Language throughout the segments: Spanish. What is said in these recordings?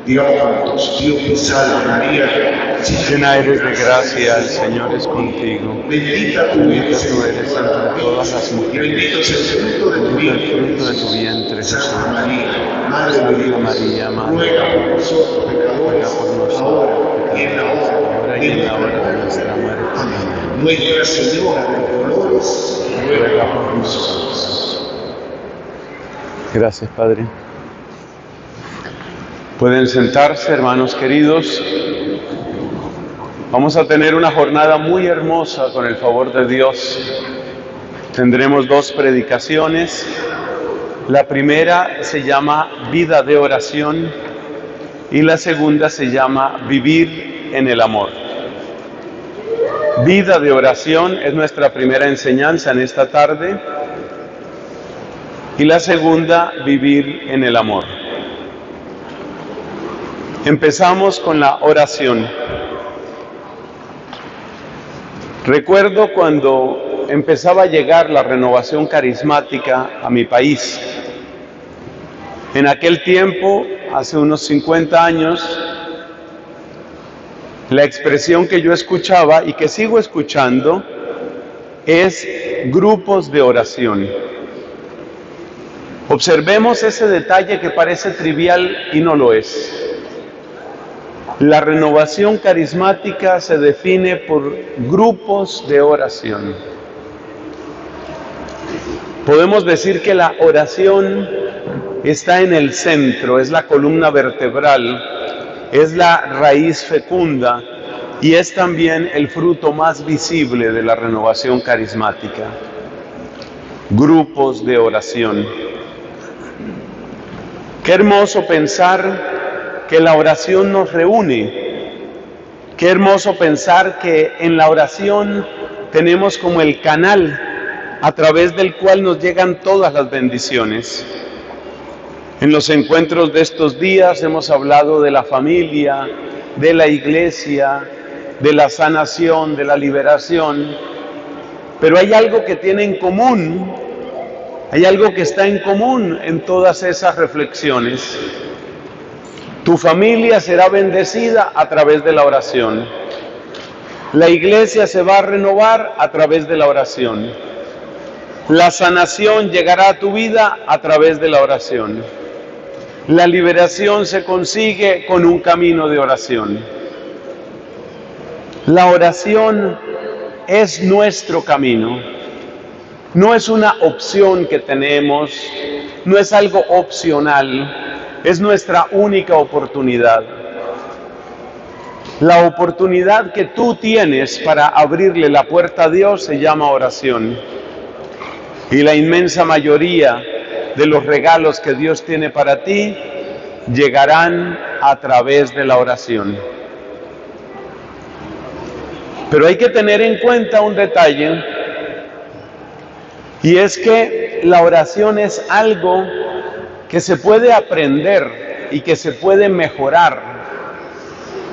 Digamos juntos: Dios te salve María, llena eres de gracia, el Señor es contigo. bendita tú Bendita eres tú eres entre todas las y mujeres, bendito es el fruto de tu bendito el fruto de vientre, tu vientre, Jesús. Santa María, Madre de Dios, María, Madre ruega por nosotros ruega pecadores, por nosotros, ahora y en la ahora y en la hora de hora nuestra muerte. Amén. Nuestra Señora de los Dolores, ruega por nosotros. Gracias, Padre. Pueden sentarse, hermanos queridos. Vamos a tener una jornada muy hermosa con el favor de Dios. Tendremos 2 predicaciones. La primera se llama Vida de Oración y la segunda se llama Vivir en el Amor. Vida de Oración es nuestra primera enseñanza en esta tarde y la segunda, Vivir en el Amor. Empezamos con la oración. Recuerdo cuando empezaba a llegar la renovación carismática a mi país. En aquel tiempo, hace unos 50 años, la expresión que yo escuchaba y que sigo escuchando es grupos de oración. Observemos ese detalle que parece trivial y no lo es. La renovación carismática se define por grupos de oración. Podemos decir que la oración está en el centro, es la columna vertebral, es la raíz fecunda y es también el fruto más visible de la renovación carismática. Grupos de oración. Qué hermoso pensar que la oración nos reúne. Qué hermoso pensar que en la oración tenemos como el canal a través del cual nos llegan todas las bendiciones. En los encuentros de estos días hemos hablado de la familia, de la iglesia, de la sanación, de la liberación, pero hay algo que tiene en común, hay algo que está en común en todas esas reflexiones. Tu familia será bendecida a través de la oración. La iglesia se va a renovar a través de la oración. La sanación llegará a tu vida a través de la oración. La liberación se consigue con un camino de oración. La oración es nuestro camino. No es una opción que tenemos, no es algo opcional. Es nuestra única oportunidad. La oportunidad que tú tienes para abrirle la puerta a Dios se llama oración. Y la inmensa mayoría de los regalos que Dios tiene para ti llegarán a través de la oración. Pero hay que tener en cuenta un detalle, y es que la oración es algo que se puede aprender y que se puede mejorar.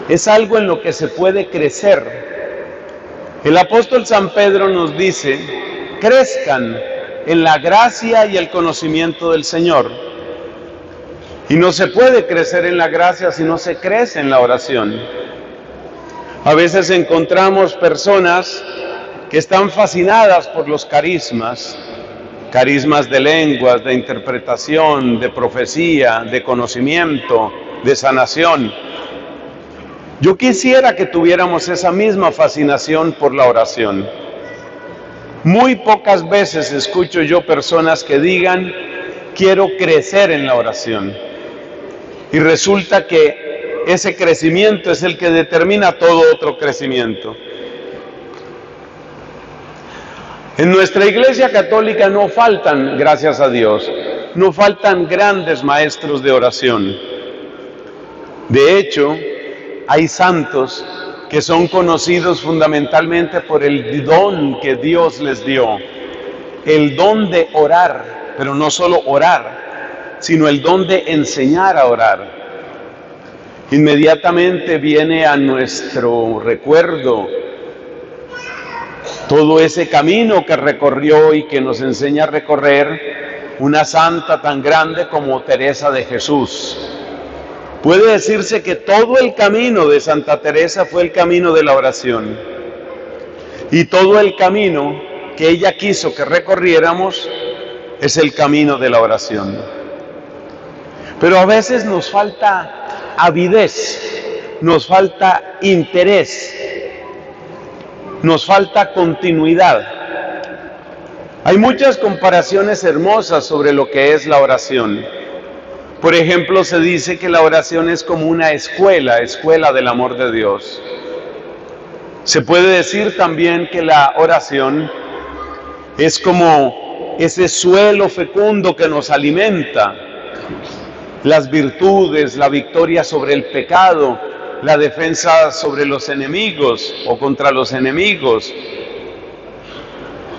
Es algo en lo que se puede crecer. El apóstol San Pedro nos dice: crezcan en la gracia y el conocimiento del Señor. Y no se puede crecer en la gracia si no se crece en la oración. A veces encontramos personas que están fascinadas por los carismas de lenguas, de interpretación, de profecía, de conocimiento, de sanación. Yo quisiera que tuviéramos esa misma fascinación por la oración. Muy pocas veces escucho yo personas que digan: quiero crecer en la oración. Y resulta que ese crecimiento es el que determina todo otro crecimiento. En nuestra Iglesia Católica no faltan, gracias a Dios, no faltan grandes maestros de oración. De hecho, hay santos que son conocidos fundamentalmente por el don que Dios les dio, el don de orar, pero no solo orar, sino el don de enseñar a orar. Inmediatamente viene a nuestro recuerdo todo ese camino que recorrió y que nos enseña a recorrer una santa tan grande como Teresa de Jesús. Puede decirse que todo el camino de Santa Teresa fue el camino de la oración. Y todo el camino que ella quiso que recorriéramos es el camino de la oración. Pero a veces nos falta avidez, nos falta interés, nos falta continuidad. Hay muchas comparaciones hermosas sobre lo que es la oración. Por ejemplo, se dice que la oración es como una escuela del amor de Dios. Se puede decir también que la oración es como ese suelo fecundo que nos alimenta. Las virtudes, la victoria sobre el pecado, la defensa sobre los enemigos o contra los enemigos.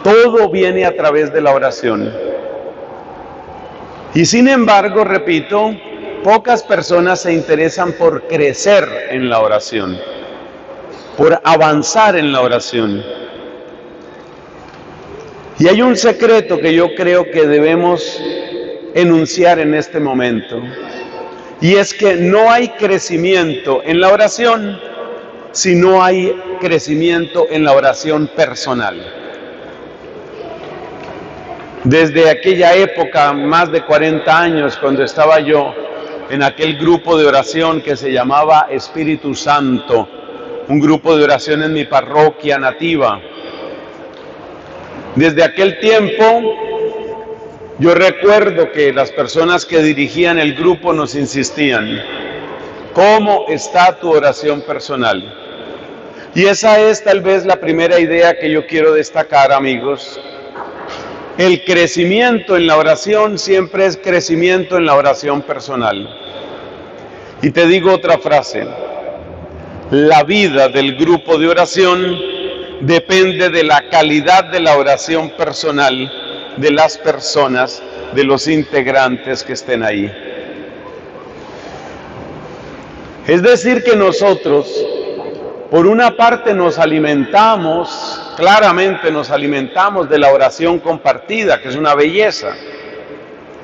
Todo viene a través de la oración. Y sin embargo, repito, pocas personas se interesan por crecer en la oración, por avanzar en la oración. Y hay un secreto que yo creo que debemos enunciar en este momento, y es que no hay crecimiento en la oración si no hay crecimiento en la oración personal. Desde aquella época, más de 40 años, cuando estaba yo en aquel grupo de oración que se llamaba Espíritu Santo, un grupo de oración en mi parroquia nativa. Desde aquel tiempo, yo recuerdo que las personas que dirigían el grupo nos insistían: ¿cómo está tu oración personal? Y esa es tal vez la primera idea que yo quiero destacar, amigos. El crecimiento en la oración siempre es crecimiento en la oración personal. Y te digo otra frase: la vida del grupo de oración depende de la calidad de la oración personal de las personas, de los integrantes que estén ahí. Es decir, que nosotros, por una parte, nos alimentamos, claramente nos alimentamos de la oración compartida, que es una belleza.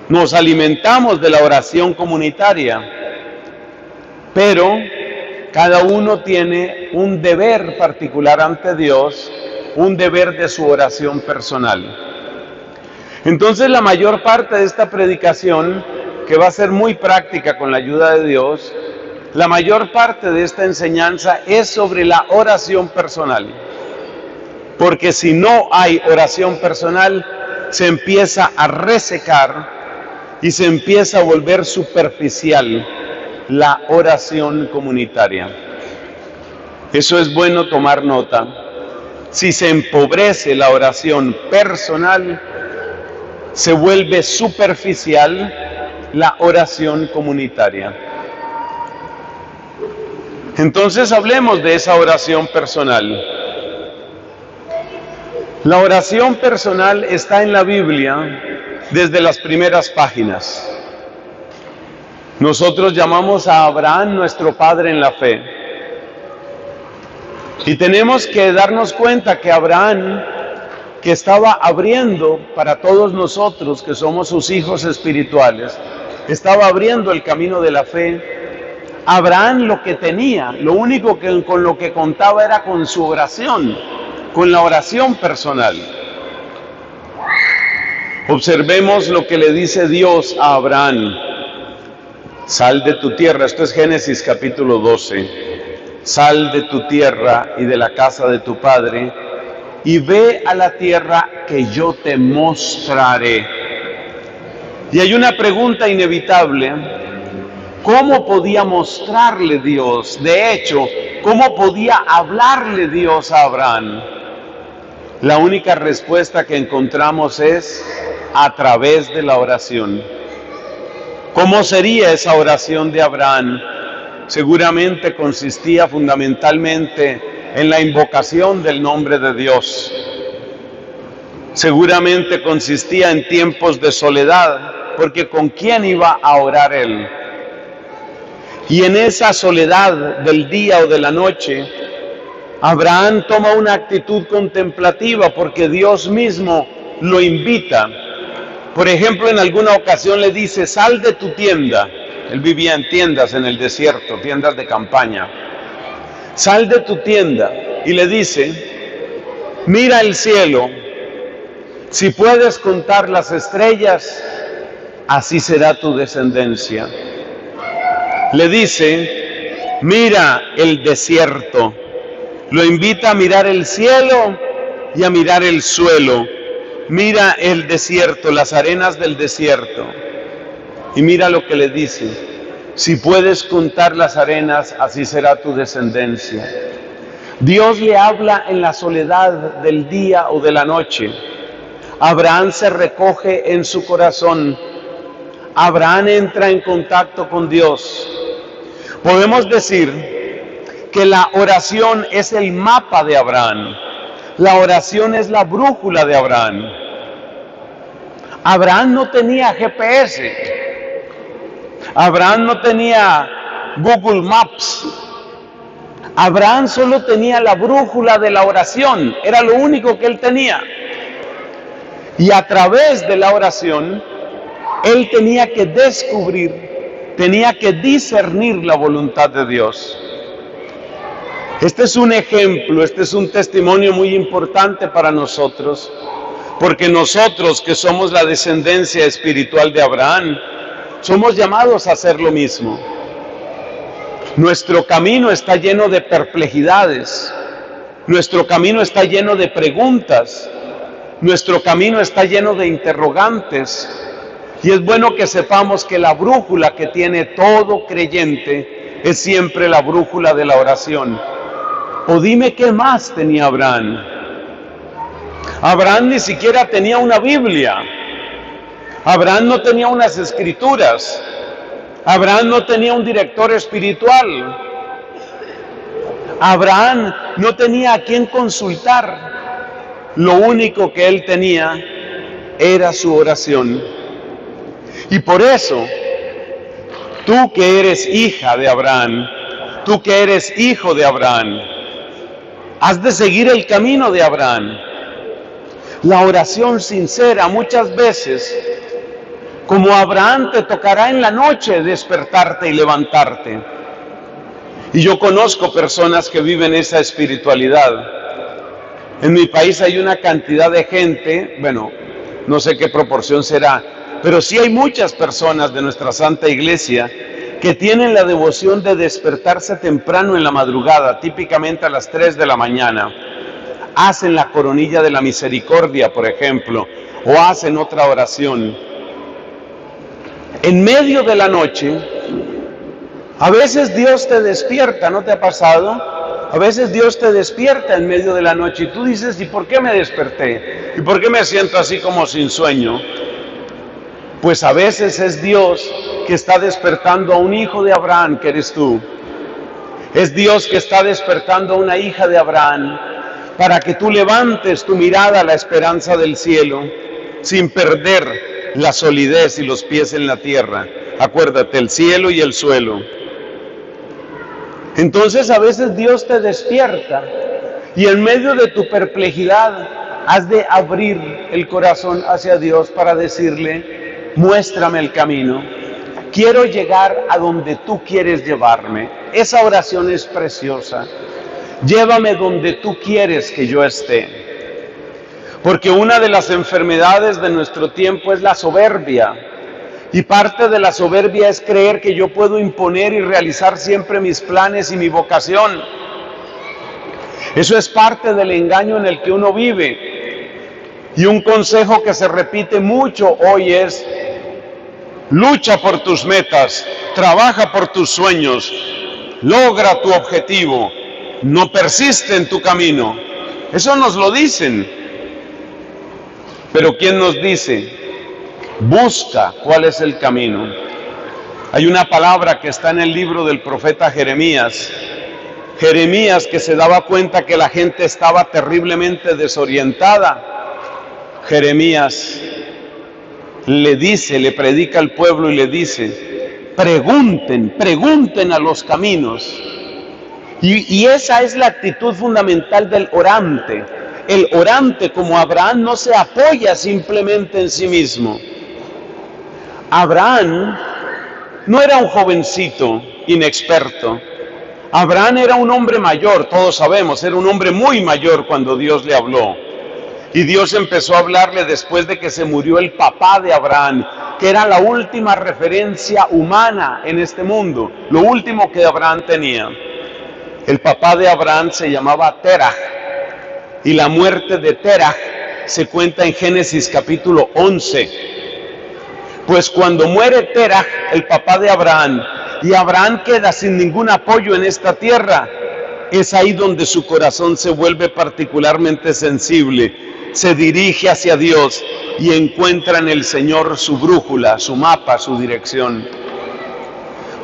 Nos alimentamos de la oración comunitaria, pero cada uno tiene un deber particular ante Dios, un deber de su oración personal. Entonces, la mayor parte de esta predicación, que va a ser muy práctica con la ayuda de Dios, la mayor parte de esta enseñanza es sobre la oración personal. Porque si no hay oración personal, se empieza a resecar y se empieza a volver superficial la oración comunitaria. Eso es bueno tomar nota. Si se empobrece la oración personal, se vuelve superficial la oración comunitaria. Entonces hablemos de esa oración personal. La oración personal está en la Biblia desde las primeras páginas. Nosotros llamamos a Abraham nuestro padre en la fe. Y tenemos que darnos cuenta que Abraham, que estaba abriendo para todos nosotros que somos sus hijos espirituales, estaba abriendo el camino de la fe. Abraham lo que tenía, lo único que con lo que contaba era con su oración, con la oración personal. Observemos lo que le dice Dios a Abraham: sal de tu tierra. Esto es Génesis capítulo 12. Sal de tu tierra y de la casa de tu padre y ve a la tierra que yo te mostraré. Y hay una pregunta inevitable: ¿cómo podía mostrarle Dios? De hecho, ¿cómo podía hablarle Dios a Abraham? La única respuesta que encontramos es a través de la oración. ¿Cómo sería esa oración de Abraham? Seguramente consistía fundamentalmente en la invocación del nombre de Dios. Seguramente consistía en tiempos de soledad, porque ¿con quién iba a orar él? Y en esa soledad del día o de la noche, Abraham toma una actitud contemplativa porque Dios mismo lo invita. Por ejemplo, en alguna ocasión le dice: sal de tu tienda. Él vivía en tiendas en el desierto, tiendas de campaña. Sal de tu tienda y le dice, mira el cielo, si puedes contar las estrellas, así será tu descendencia. Le dice, mira el desierto. Lo invita a mirar el cielo y a mirar el suelo. Mira el desierto, las arenas del desierto. Y mira lo que le dice. Si puedes contar las arenas, así será tu descendencia. Dios le habla en la soledad del día o de la noche. Abraham se recoge en su corazón. Abraham entra en contacto con Dios. Podemos decir que la oración es el mapa de Abraham. La oración es la brújula de Abraham. Abraham no tenía GPS. Abraham no tenía Google Maps. Abraham solo tenía la brújula de la oración. Era lo único que él tenía. Y a través de la oración, él tenía que descubrir, tenía que discernir la voluntad de Dios. Este es un ejemplo, este es un testimonio muy importante para nosotros, porque nosotros que somos la descendencia espiritual de Abraham, somos llamados a hacer lo mismo. Nuestro camino está lleno de perplejidades, nuestro camino está lleno de preguntas, nuestro camino está lleno de interrogantes, y es bueno que sepamos que la brújula que tiene todo creyente es siempre la brújula de la oración. O dime qué más tenía Abraham. Abraham ni siquiera tenía una Biblia. Abraham no tenía unas escrituras. Abraham no tenía un director espiritual. Abraham no tenía a quién consultar. Lo único que él tenía era su oración. Y por eso, tú que eres hija de Abraham, tú que eres hijo de Abraham, has de seguir el camino de Abraham. La oración sincera muchas veces, como Abraham, te tocará en la noche despertarte y levantarte. Y yo conozco personas que viven esa espiritualidad. En mi país hay una cantidad de gente, bueno, no sé qué proporción será, pero sí hay muchas personas de nuestra Santa Iglesia que tienen la devoción de despertarse temprano en la madrugada, típicamente a las 3 de la mañana. Hacen la coronilla de la misericordia, por ejemplo, o hacen otra oración. En medio de la noche, a veces Dios te despierta, ¿no te ha pasado? A veces Dios te despierta en medio de la noche y tú dices, ¿y por qué me desperté? ¿Y por qué me siento así como sin sueño? Pues a veces es Dios que está despertando a un hijo de Abraham, que eres tú. Es Dios que está despertando a una hija de Abraham para que tú levantes tu mirada a la esperanza del cielo sin perder la solidez y los pies en la tierra. Acuérdate, el cielo y el suelo. Entonces a veces Dios te despierta y en medio de tu perplejidad has de abrir el corazón hacia Dios para decirle, muéstrame el camino, quiero llegar a donde tú quieres llevarme. Esa oración es preciosa. Llévame donde tú quieres que yo esté. Porque una de las enfermedades de nuestro tiempo es la soberbia. Y parte de la soberbia es creer que yo puedo imponer y realizar siempre mis planes y mi vocación. Eso es parte del engaño en el que uno vive. Y un consejo que se repite mucho hoy es, lucha por tus metas, trabaja por tus sueños, logra tu objetivo, no persiste en tu camino. Eso nos lo dicen. Pero ¿quién nos dice? Busca cuál es el camino. Hay una palabra que está en el libro del profeta Jeremías. Jeremías, que se daba cuenta que la gente estaba terriblemente desorientada. Jeremías le dice, le predica al pueblo y le dice, pregunten a los caminos. Y esa es la actitud fundamental del orante. El orante, como Abraham, no se apoya simplemente en sí mismo. Abraham no era un jovencito inexperto. Abraham era un hombre mayor, todos sabemos, era un hombre muy mayor cuando Dios le habló. Y Dios empezó a hablarle después de que se murió el papá de Abraham, que era la última referencia humana en este mundo, lo último que Abraham tenía. El papá de Abraham se llamaba Terah, y la muerte de Terah se cuenta en Génesis capítulo 11. Pues cuando muere Terah, el papá de Abraham, y Abraham queda sin ningún apoyo en esta tierra, es ahí donde su corazón se vuelve particularmente sensible, se dirige hacia Dios y encuentra en el Señor su brújula, su mapa, su dirección.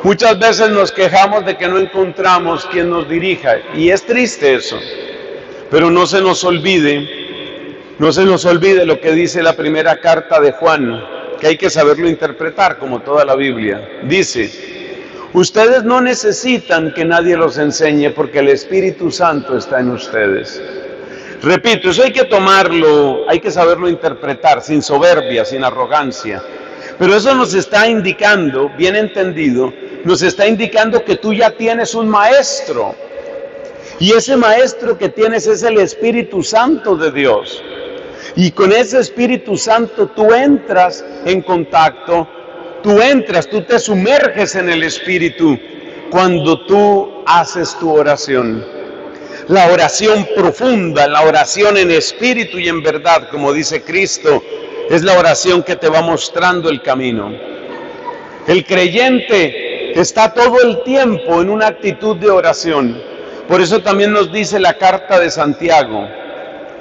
Muchas veces nos quejamos de que no encontramos quien nos dirija, y es triste eso, pero no se nos olvide lo que dice la primera carta de Juan, que hay que saberlo interpretar como toda la Biblia. Dice: ustedes no necesitan que nadie los enseñe porque el Espíritu Santo está en ustedes. Repito, eso hay que tomarlo, hay que saberlo interpretar, sin soberbia, sin arrogancia. Pero eso nos está indicando, bien entendido, nos está indicando que tú ya tienes un maestro. Y ese maestro que tienes es el Espíritu Santo de Dios. Y con ese Espíritu Santo tú entras en contacto, tú te sumerges en el Espíritu cuando tú haces tu oración. La oración profunda, la oración en espíritu y en verdad, como dice Cristo, es la oración que te va mostrando el camino. El creyente está todo el tiempo en una actitud de oración. Por eso también nos dice la carta de Santiago,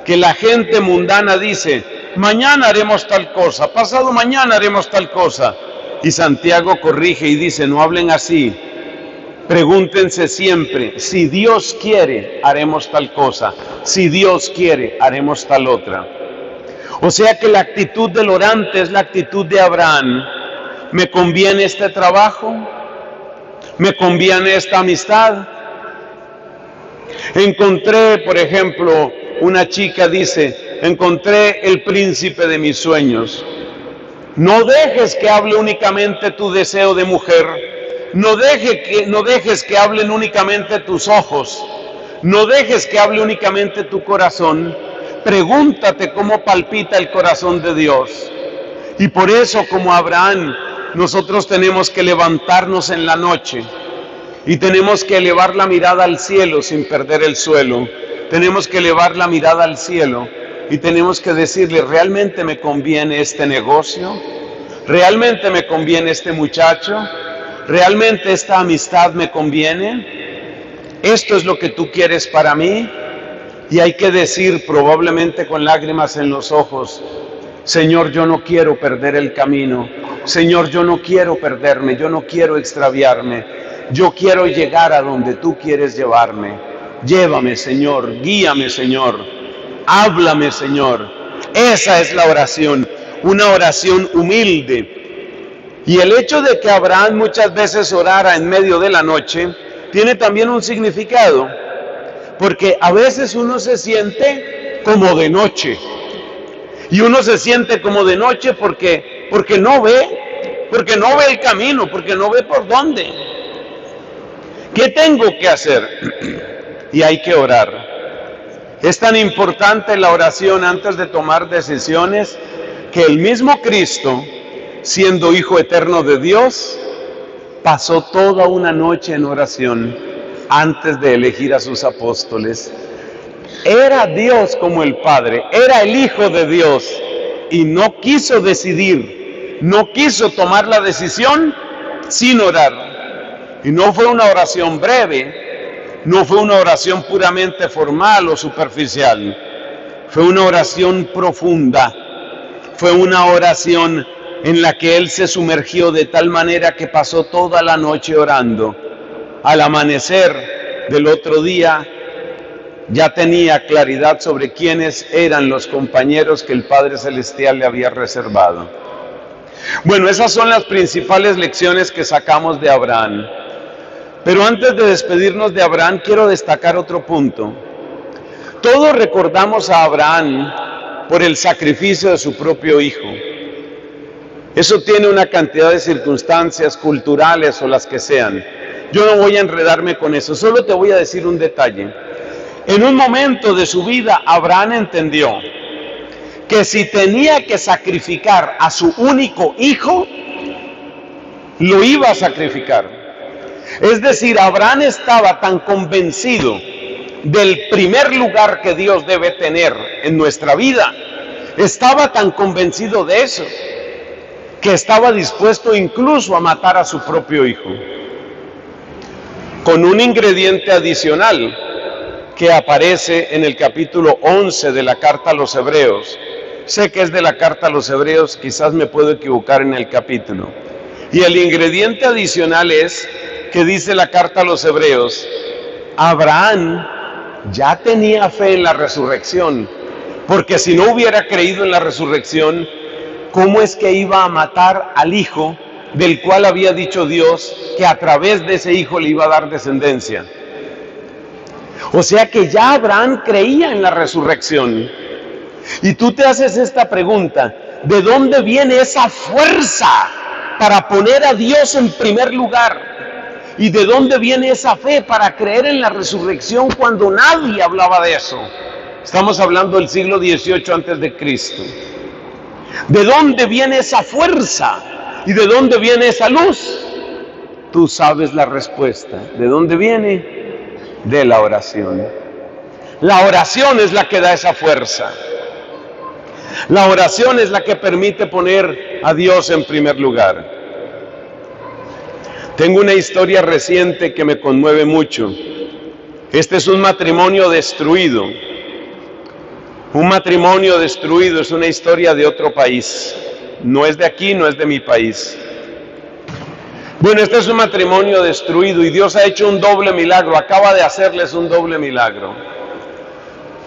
que la gente mundana dice: mañana haremos tal cosa, pasado mañana haremos tal cosa. Y Santiago corrige y dice: no hablen así, pregúntense siempre, si Dios quiere, haremos tal cosa, si Dios quiere, haremos tal otra. O sea que la actitud del orante es la actitud de Abraham. ¿Me conviene este trabajo? ¿Me conviene esta amistad? Encontré, por ejemplo, una chica dice: encontré el príncipe de mis sueños. No dejes que hable únicamente tu deseo de mujer, no dejes que hablen únicamente tus ojos, no dejes que hable únicamente tu corazón. Pregúntate cómo palpita el corazón de Dios. Y por eso, como Abraham, nosotros tenemos que levantarnos en la noche y tenemos que elevar la mirada al cielo sin perder el suelo. Tenemos que elevar la mirada al cielo y tenemos que decirle: ¿realmente me conviene este negocio? ¿Realmente me conviene este muchacho? ¿Realmente esta amistad me conviene? ¿Esto es lo que tú quieres para mí? Y hay que decir, probablemente con lágrimas en los ojos: Señor, yo no quiero perder el camino. Señor, yo no quiero perderme, yo no quiero extraviarme. Yo quiero llegar a donde tú quieres llevarme. Llévame, Señor, guíame, Señor. Háblame, Señor. Esa es la oración, una oración humilde. Y el hecho de que Abraham muchas veces orara en medio de la noche tiene también un significado, porque a veces uno se siente como de noche. Y uno se siente como de noche porque no ve el camino, porque no ve por dónde. ¿Qué tengo que hacer? Y hay que orar. Es tan importante la oración antes de tomar decisiones que el mismo Cristo, siendo Hijo eterno de Dios, pasó toda una noche en oración antes de elegir a sus apóstoles. Era Dios como el Padre, era el Hijo de Dios y no quiso decidir, no quiso tomar la decisión sin orar. Y no fue una oración breve, no fue una oración puramente formal o superficial, fue una oración profunda, fue una oración en la que él se sumergió de tal manera que pasó toda la noche orando. Al amanecer del otro día ya tenía claridad sobre quiénes eran los compañeros que el Padre Celestial le había reservado. Bueno, esas son las principales lecciones que sacamos de Abraham. Pero antes de despedirnos de Abraham, quiero destacar otro punto. Todos recordamos a Abraham por el sacrificio de su propio hijo. Eso tiene una cantidad de circunstancias culturales o las que sean. Yo no voy a enredarme con eso, solo te voy a decir un detalle. En un momento de su vida, Abraham entendió que si tenía que sacrificar a su único hijo, lo iba a sacrificar. Es decir, Abraham estaba tan convencido del primer lugar que Dios debe tener en nuestra vida, estaba tan convencido de eso, que estaba dispuesto incluso a matar a su propio hijo, con un ingrediente adicional que aparece en el capítulo 11 de la carta a los Hebreos. Sé que es de la carta a los Hebreos, quizás me puedo equivocar en el capítulo. Y el ingrediente adicional es que dice la carta a los Hebreos, Abraham ya tenía fe en la resurrección, porque si no hubiera creído en la resurrección, ¿cómo es que iba a matar al hijo del cual había dicho Dios que a través de ese hijo le iba a dar descendencia? O sea que ya Abraham creía en la resurrección. Y tú te haces esta pregunta, ¿de dónde viene esa fuerza para poner a Dios en primer lugar? ¿Y de dónde viene esa fe para creer en la resurrección cuando nadie hablaba de eso? Estamos hablando del siglo XVIII antes de Cristo. ¿De dónde viene esa fuerza? ¿Y de dónde viene esa luz? Tú sabes la respuesta. ¿De dónde viene? De la oración. La oración es la que da esa fuerza. La oración es la que permite poner a Dios en primer lugar. Tengo una historia reciente que me conmueve mucho. Este es un matrimonio destruido. Un matrimonio destruido es una historia de otro país. No es de aquí, no es de mi país. Bueno, este es un matrimonio destruido y Dios ha hecho un doble milagro. Acaba de hacerles un doble milagro.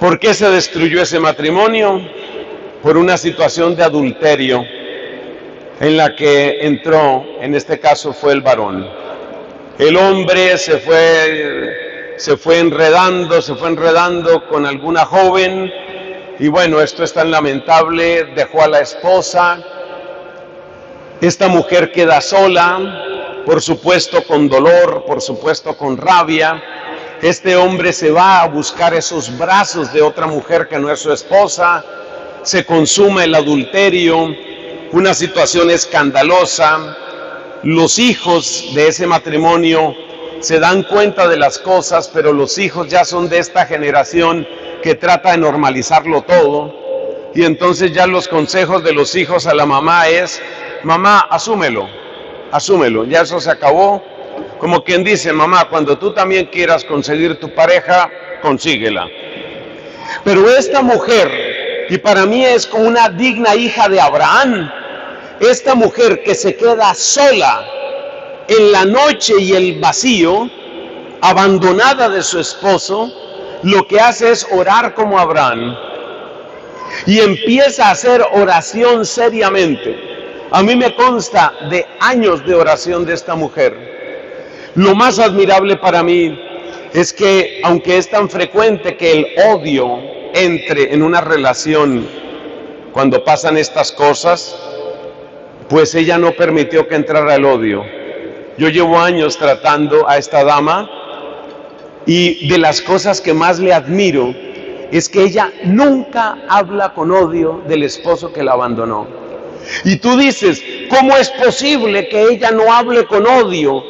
¿Por qué se destruyó ese matrimonio? Por una situación de adulterio en la que entró, en este caso fue el varón. El hombre se fue enredando con alguna joven, y bueno, esto es tan lamentable, dejó a la esposa. Esta mujer queda sola, por supuesto con dolor, por supuesto con rabia. Este hombre se va a buscar esos brazos de otra mujer que no es su esposa, se consuma el adulterio, una situación escandalosa. Los hijos de ese matrimonio se dan cuenta de las cosas, pero los hijos ya son de esta generación que trata de normalizarlo todo, y entonces ya los consejos de los hijos a la mamá es, mamá, asúmelo, ya eso se acabó. Como quien dice, mamá, cuando tú también quieras conseguir tu pareja, consíguela. Pero esta mujer, y para mí es como una digna hija de Abraham, esta mujer que se queda sola en la noche y el vacío, abandonada de su esposo, lo que hace es orar como Abraham y empieza a hacer oración seriamente. A mí me consta de años de oración de esta mujer. Lo más admirable para mí es que, aunque es tan frecuente que el odio entre en una relación cuando pasan estas cosas, pues ella no permitió que entrara el odio. Yo llevo años tratando a esta dama y de las cosas que más le admiro es que ella nunca habla con odio del esposo que la abandonó. Y tú dices, ¿cómo es posible que ella no hable con odio?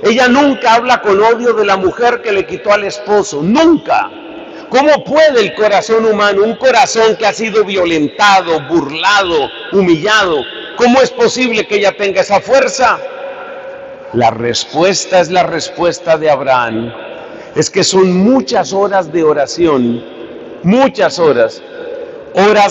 Ella nunca habla con odio de la mujer que le quitó al esposo, nunca. ¿Cómo puede el corazón humano, un corazón que ha sido violentado, burlado, humillado, cómo es posible que ella tenga esa fuerza? La respuesta es la respuesta de Abraham. Es que son muchas horas de oración, muchas horas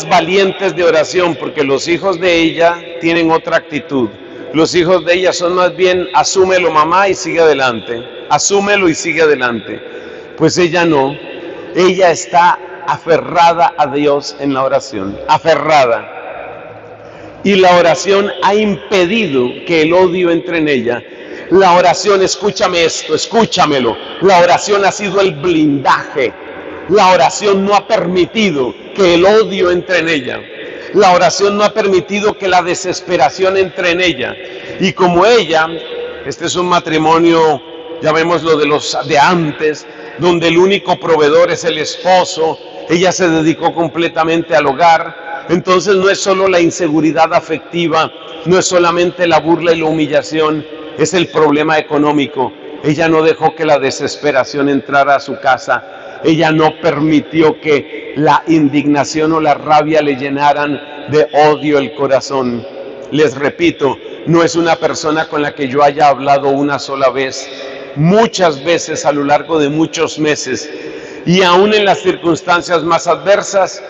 valientes de oración, porque los hijos de ella tienen otra actitud. Los hijos de ella son más bien, asúmelo mamá y sigue adelante, asúmelo y sigue adelante. Pues ella no, ella está aferrada a Dios en la oración, aferrada. Y la oración ha impedido que el odio entre en ella. La oración, escúchame esto, escúchamelo, la oración ha sido el blindaje. La oración no ha permitido que el odio entre en ella. La oración no ha permitido que la desesperación entre en ella. Y como ella, este es un matrimonio, ya vemos lo de los de antes, donde el único proveedor es el esposo, ella se dedicó completamente al hogar. Entonces no es solo la inseguridad afectiva, no es solamente la burla y la humillación, es el problema económico. Ella no dejó que la desesperación entrara a su casa, ella no permitió que la indignación o la rabia le llenaran de odio el corazón. Les repito, no es una persona con la que yo haya hablado una sola vez, muchas veces a lo largo de muchos meses, y aún en las circunstancias más adversas,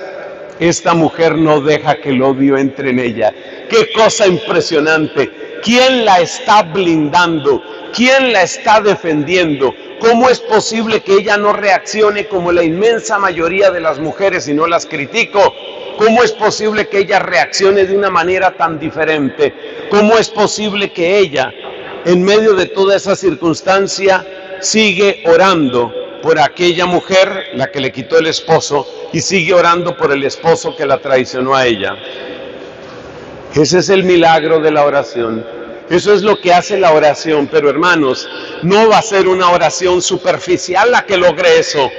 esta mujer no deja que el odio entre en ella. ¡Qué cosa impresionante! ¿Quién la está blindando? ¿Quién la está defendiendo? ¿Cómo es posible que ella no reaccione como la inmensa mayoría de las mujeres, y no las critico? ¿Cómo es posible que ella reaccione de una manera tan diferente? ¿Cómo es posible que ella, en medio de toda esa circunstancia, sigue orando por aquella mujer, la que le quitó el esposo, y sigue orando por el esposo que la traicionó a ella? Ese es el milagro de la oración. Eso es lo que hace la oración. Pero hermanos, no va a ser una oración superficial la que logre eso.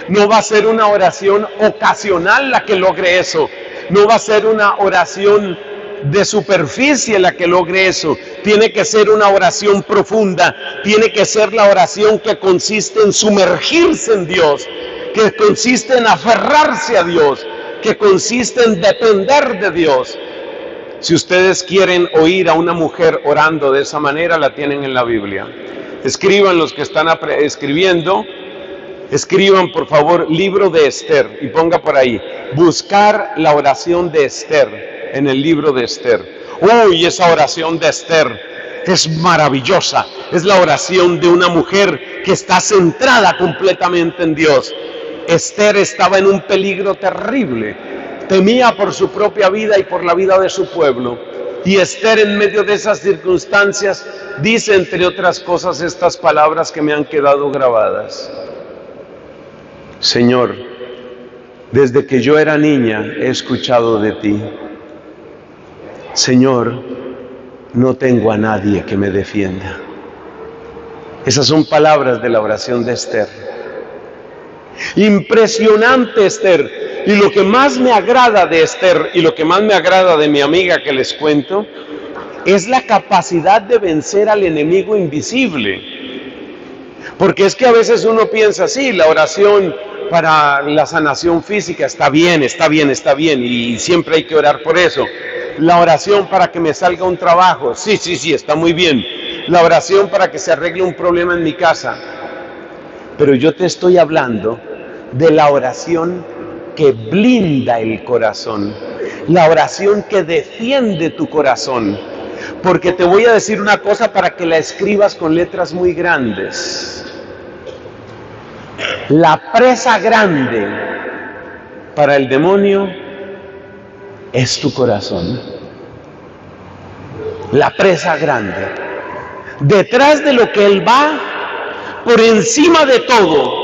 No va a ser una oración ocasional la que logre eso. No va a ser una oración de superficie la que logre eso. Tiene que ser una oración profunda. Tiene que ser la oración que consiste en sumergirse en Dios, que consiste en aferrarse a Dios, que consiste en depender de Dios. Si ustedes quieren oír a una mujer orando de esa manera, la tienen en la Biblia. Escriban los que están escribiendo, escriban por favor libro de Esther y ponga por ahí, buscar la oración de Esther en el libro de Esther. ¡Uy! Esa oración de Esther es maravillosa. Es la oración de una mujer que está centrada completamente en Dios. Esther estaba en un peligro terrible. Temía por su propia vida y por la vida de su pueblo. Y Esther, en medio de esas circunstancias, dice, entre otras cosas, estas palabras que me han quedado grabadas. Señor, desde que yo era niña he escuchado de ti. Señor, no tengo a nadie que me defienda. Esas son palabras de la oración de Esther. Impresionante Esther. Y lo que más me agrada de Esther y lo que más me agrada de mi amiga que les cuento es la capacidad de vencer al enemigo invisible. Porque es que a veces uno piensa, sí, la oración para la sanación física está bien, y siempre hay que orar por eso. La oración para que me salga un trabajo, sí, está muy bien. La oración para que se arregle un problema en mi casa. Pero yo te estoy hablando de la oración que blinda el corazón, la oración que defiende tu corazón. Porque te voy a decir una cosa para que la escribas con letras muy grandes. La presa grande para el demonio es tu corazón. La presa grande. Detrás de lo que él va, por encima de todo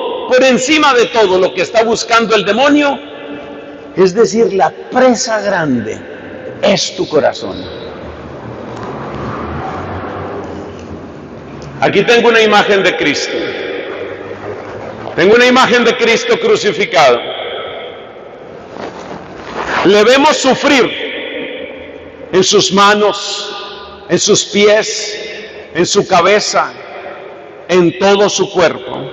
lo que está buscando el demonio, es decir, la presa grande es tu corazón. Aquí tengo una imagen de Cristo. Tengo una imagen de Cristo crucificado. Le vemos sufrir en sus manos, en sus pies, en su cabeza, en todo su cuerpo.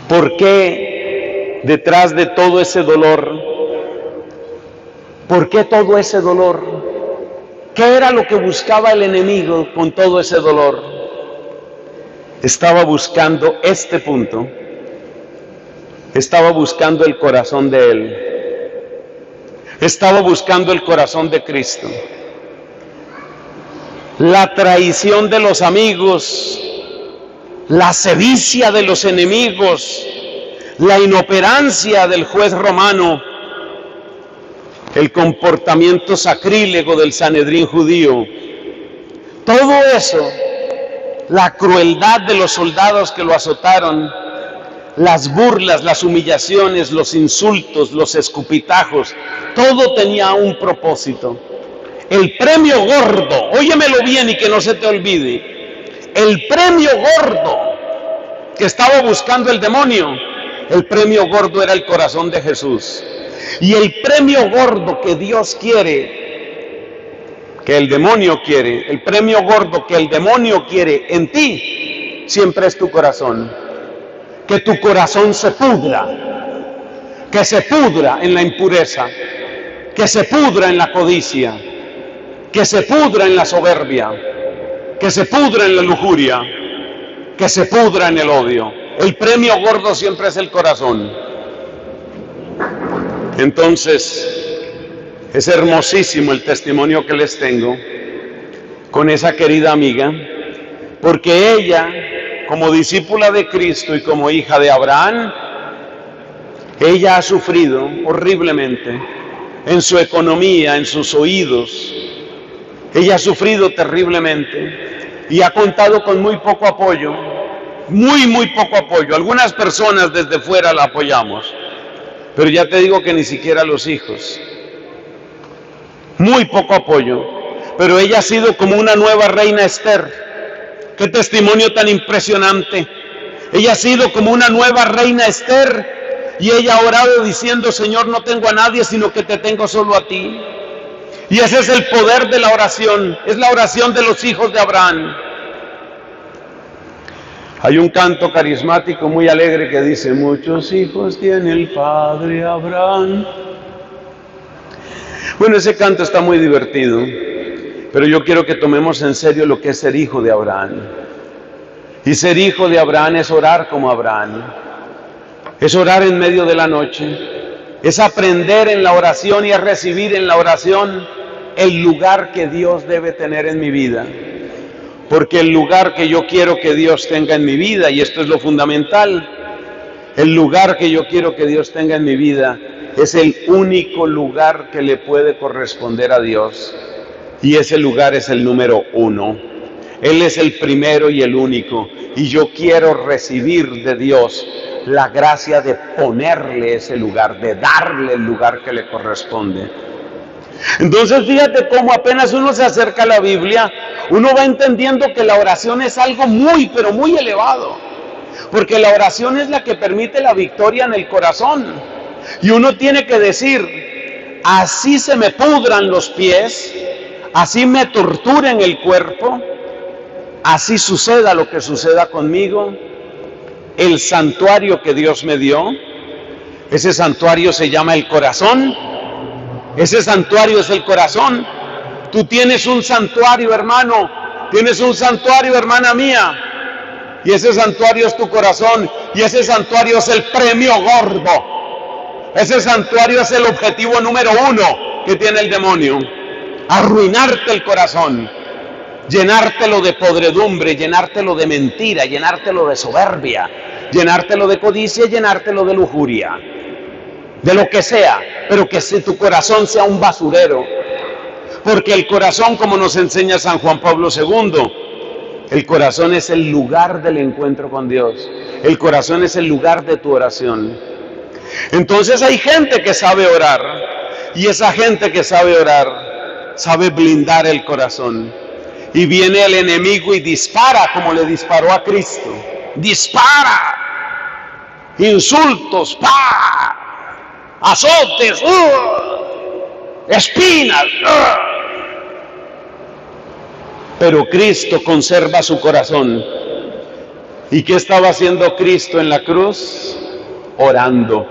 ¿Por qué detrás de todo ese dolor? ¿Por qué todo ese dolor? ¿Qué era lo que buscaba el enemigo con todo ese dolor? Estaba buscando este punto. Estaba buscando el corazón de él. Estaba buscando el corazón de Cristo. La traición de los amigos, la sevicia de los enemigos, la inoperancia del juez romano, el comportamiento sacrílego del Sanedrín judío, todo eso, la crueldad de los soldados que lo azotaron, las burlas, las humillaciones, los insultos, los escupitajos, todo tenía un propósito. El premio gordo, óyemelo bien y que no se te olvide, el premio gordo que estaba buscando el demonio, el premio gordo era el corazón de Jesús. Y el premio gordo que Dios quiere, que el demonio quiere, el premio gordo que el demonio quiere en ti, siempre es tu corazón. Que tu corazón se pudra, que se pudra en la impureza, que se pudra en la codicia, que se pudra en la soberbia, que se pudra en la lujuria, que se pudra en el odio. El premio gordo siempre es el corazón. Entonces, es hermosísimo el testimonio que les tengo con esa querida amiga, porque ella, como discípula de Cristo y como hija de Abraham, ella ha sufrido horriblemente en su economía, en sus oídos. Ella ha sufrido terriblemente y ha contado con muy poco apoyo, muy poco apoyo. Algunas personas desde fuera la apoyamos, pero ya te digo que ni siquiera los hijos. Muy poco apoyo, pero ella ha sido como una nueva reina Esther. ¡Qué testimonio tan impresionante! Ella ha sido como una nueva reina Esther y ella ha orado diciendo: Señor, no tengo a nadie sino que te tengo solo a ti. Y ese es el poder de la oración, es la oración de los hijos de Abraham. Hay un canto carismático muy alegre que dice: muchos hijos tiene el padre Abraham. Bueno, ese canto está muy divertido, pero yo quiero que tomemos en serio lo que es ser hijo de Abraham. Y ser hijo de Abraham es orar como Abraham, es orar en medio de la noche, es aprender en la oración y es recibir en la oración el lugar que Dios debe tener en mi vida. Porque el lugar que yo quiero que Dios tenga en mi vida, y esto es lo fundamental, el lugar que yo quiero que Dios tenga en mi vida es el único lugar que le puede corresponder a Dios. Y ese lugar es el número 1. Él es el primero y el único. Y yo quiero recibir de Dios la gracia de ponerle ese lugar, de darle el lugar que le corresponde. Entonces fíjate cómo apenas uno se acerca a la Biblia, uno va entendiendo que la oración es algo muy, pero muy elevado. Porque la oración es la que permite la victoria en el corazón. Y uno tiene que decir: así se me pudran los pies, así me torturen el cuerpo, así suceda lo que suceda conmigo, el santuario que Dios me dio, ese santuario se llama el corazón, ese santuario es el corazón. Tú tienes un santuario, hermano, tienes un santuario, hermana mía, y ese santuario es tu corazón, y ese santuario es el premio gordo. Ese santuario es el objetivo número 1 que tiene el demonio: arruinarte el corazón, llenártelo de podredumbre, llenártelo de mentira, llenártelo de soberbia, llenártelo de codicia, llenártelo de lujuria, de lo que sea, pero que tu corazón sea un basurero. Porque el corazón, como nos enseña San Juan Pablo II, el corazón es el lugar del encuentro con Dios. El corazón es el lugar de tu oración. Entonces hay gente que sabe orar, y esa gente que sabe orar sabe blindar el corazón. Y viene el enemigo y dispara como le disparó a Cristo. Dispara. Insultos, ¡pah! Azotes, espinas. Pero Cristo conserva su corazón. ¿Y qué estaba haciendo Cristo en la cruz? Orando.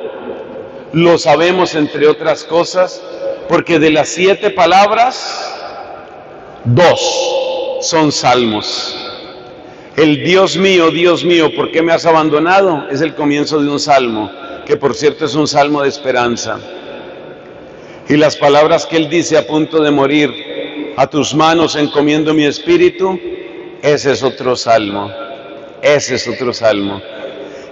Lo sabemos, entre otras cosas, porque de las 7 palabras, 2 son salmos. El Dios mío, ¿por qué me has abandonado? Es el comienzo de un salmo, que por cierto es un salmo de esperanza. Y las palabras que él dice a punto de morir: a tus manos encomiendo mi espíritu, ese es otro salmo. Ese es otro salmo.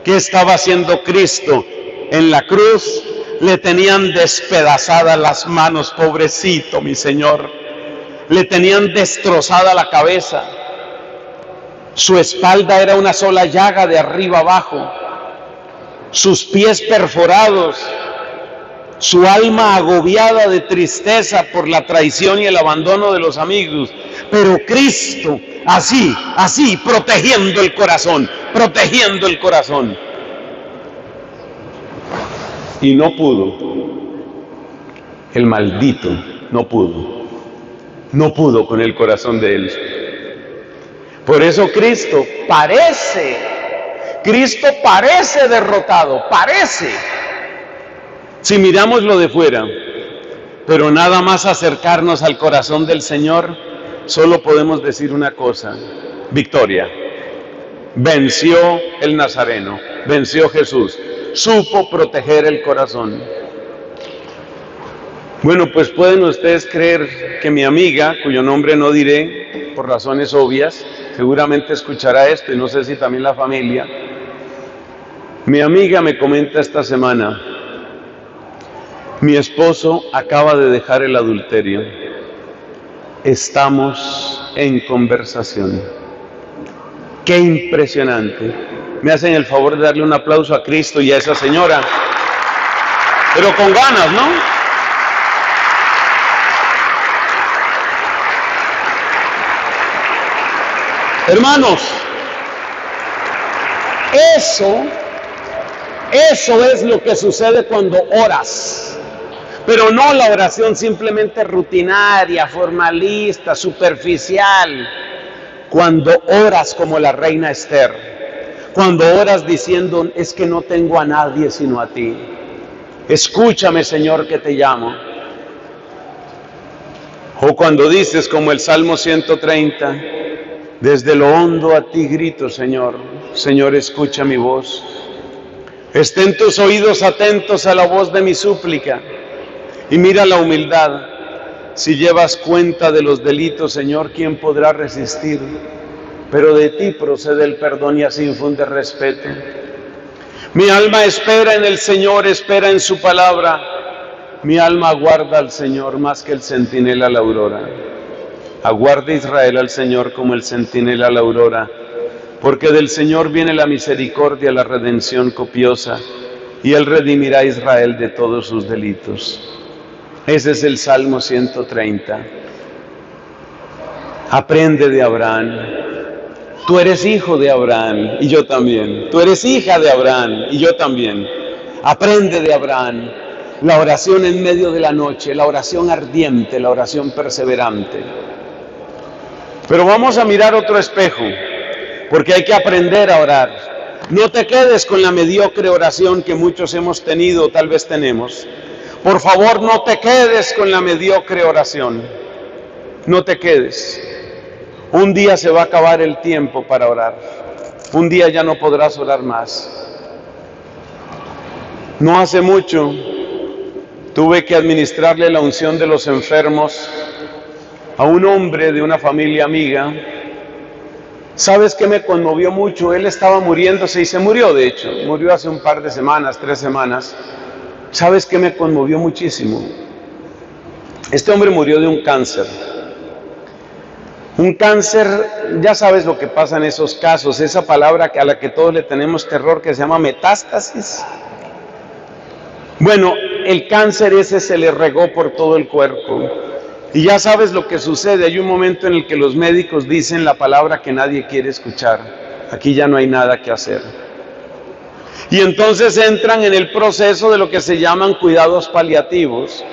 ¿Qué estaba haciendo Cristo en la cruz? Le tenían despedazadas las manos, pobrecito mi Señor. Le tenían destrozada la cabeza. Su espalda era una sola llaga de arriba abajo. sus pies perforados, su alma agobiada de tristeza por la traición y el abandono de los amigos, pero Cristo así, protegiendo el corazón. Y no pudo, el maldito no pudo con el corazón de él. Por eso Cristo parece derrotado, si miramos lo de fuera, pero nada más acercarnos al corazón del Señor, solo podemos decir una cosa: victoria. Venció el Nazareno, venció Jesús, supo proteger el corazón. Bueno, pues pueden ustedes creer que mi amiga, cuyo nombre no diré por razones obvias, seguramente escuchará esto, y no sé si también la familia. Mi amiga me comenta esta semana: mi esposo acaba de dejar el adulterio. Estamos en conversación. ¡Qué impresionante! Me hacen el favor de darle un aplauso a Cristo y a esa señora. Pero con ganas, ¿no? Hermanos, eso es lo que sucede cuando oras. Pero no la oración simplemente rutinaria, formalista, superficial. Cuando oras como la reina Esther, cuando oras diciendo: es que no tengo a nadie sino a ti. Escúchame, Señor, que te llamo. O cuando dices como el Salmo 130, desde lo hondo a ti grito, Señor. Señor, escucha mi voz. Estén tus oídos atentos a la voz de mi súplica. Y mira la humildad. Si llevas cuenta de los delitos, Señor, ¿quién podrá resistir? Pero de ti procede el perdón y así infunde respeto. Mi alma espera en el Señor, espera en su palabra. Mi alma aguarda al Señor más que el centinela a la aurora. Aguarda Israel al Señor como el centinela a la aurora, porque del Señor viene la misericordia, la redención copiosa, y Él redimirá a Israel de todos sus delitos. Ese es el Salmo 130. Aprende de Abraham. Tú eres hijo de Abraham y yo también. Tú eres hija de Abraham y yo también. Aprende de Abraham. La oración en medio de la noche, la oración ardiente, la oración perseverante. Pero vamos a mirar otro espejo, porque hay que aprender a orar. No te quedes con la mediocre oración que muchos hemos tenido o tal vez tenemos. Por favor, no te quedes con la mediocre oración. No te quedes. Un día se va a acabar el tiempo para orar. Un día ya no podrás orar más. No hace mucho tuve que administrarle la unción de los enfermos a un hombre de una familia amiga. ¿Sabes qué me conmovió mucho? Él estaba muriéndose y se murió, de hecho. Murió hace un par de semanas, 3 semanas. ¿Sabes qué me conmovió muchísimo? Este hombre murió de un cáncer. Un cáncer, ya sabes lo que pasa en esos casos, esa palabra a la que todos le tenemos terror, que se llama metástasis. Bueno, el cáncer ese se le regó por todo el cuerpo. Y ya sabes lo que sucede, hay un momento en el que los médicos dicen la palabra que nadie quiere escuchar. Aquí ya no hay nada que hacer. Y entonces entran en el proceso de lo que se llaman cuidados paliativos.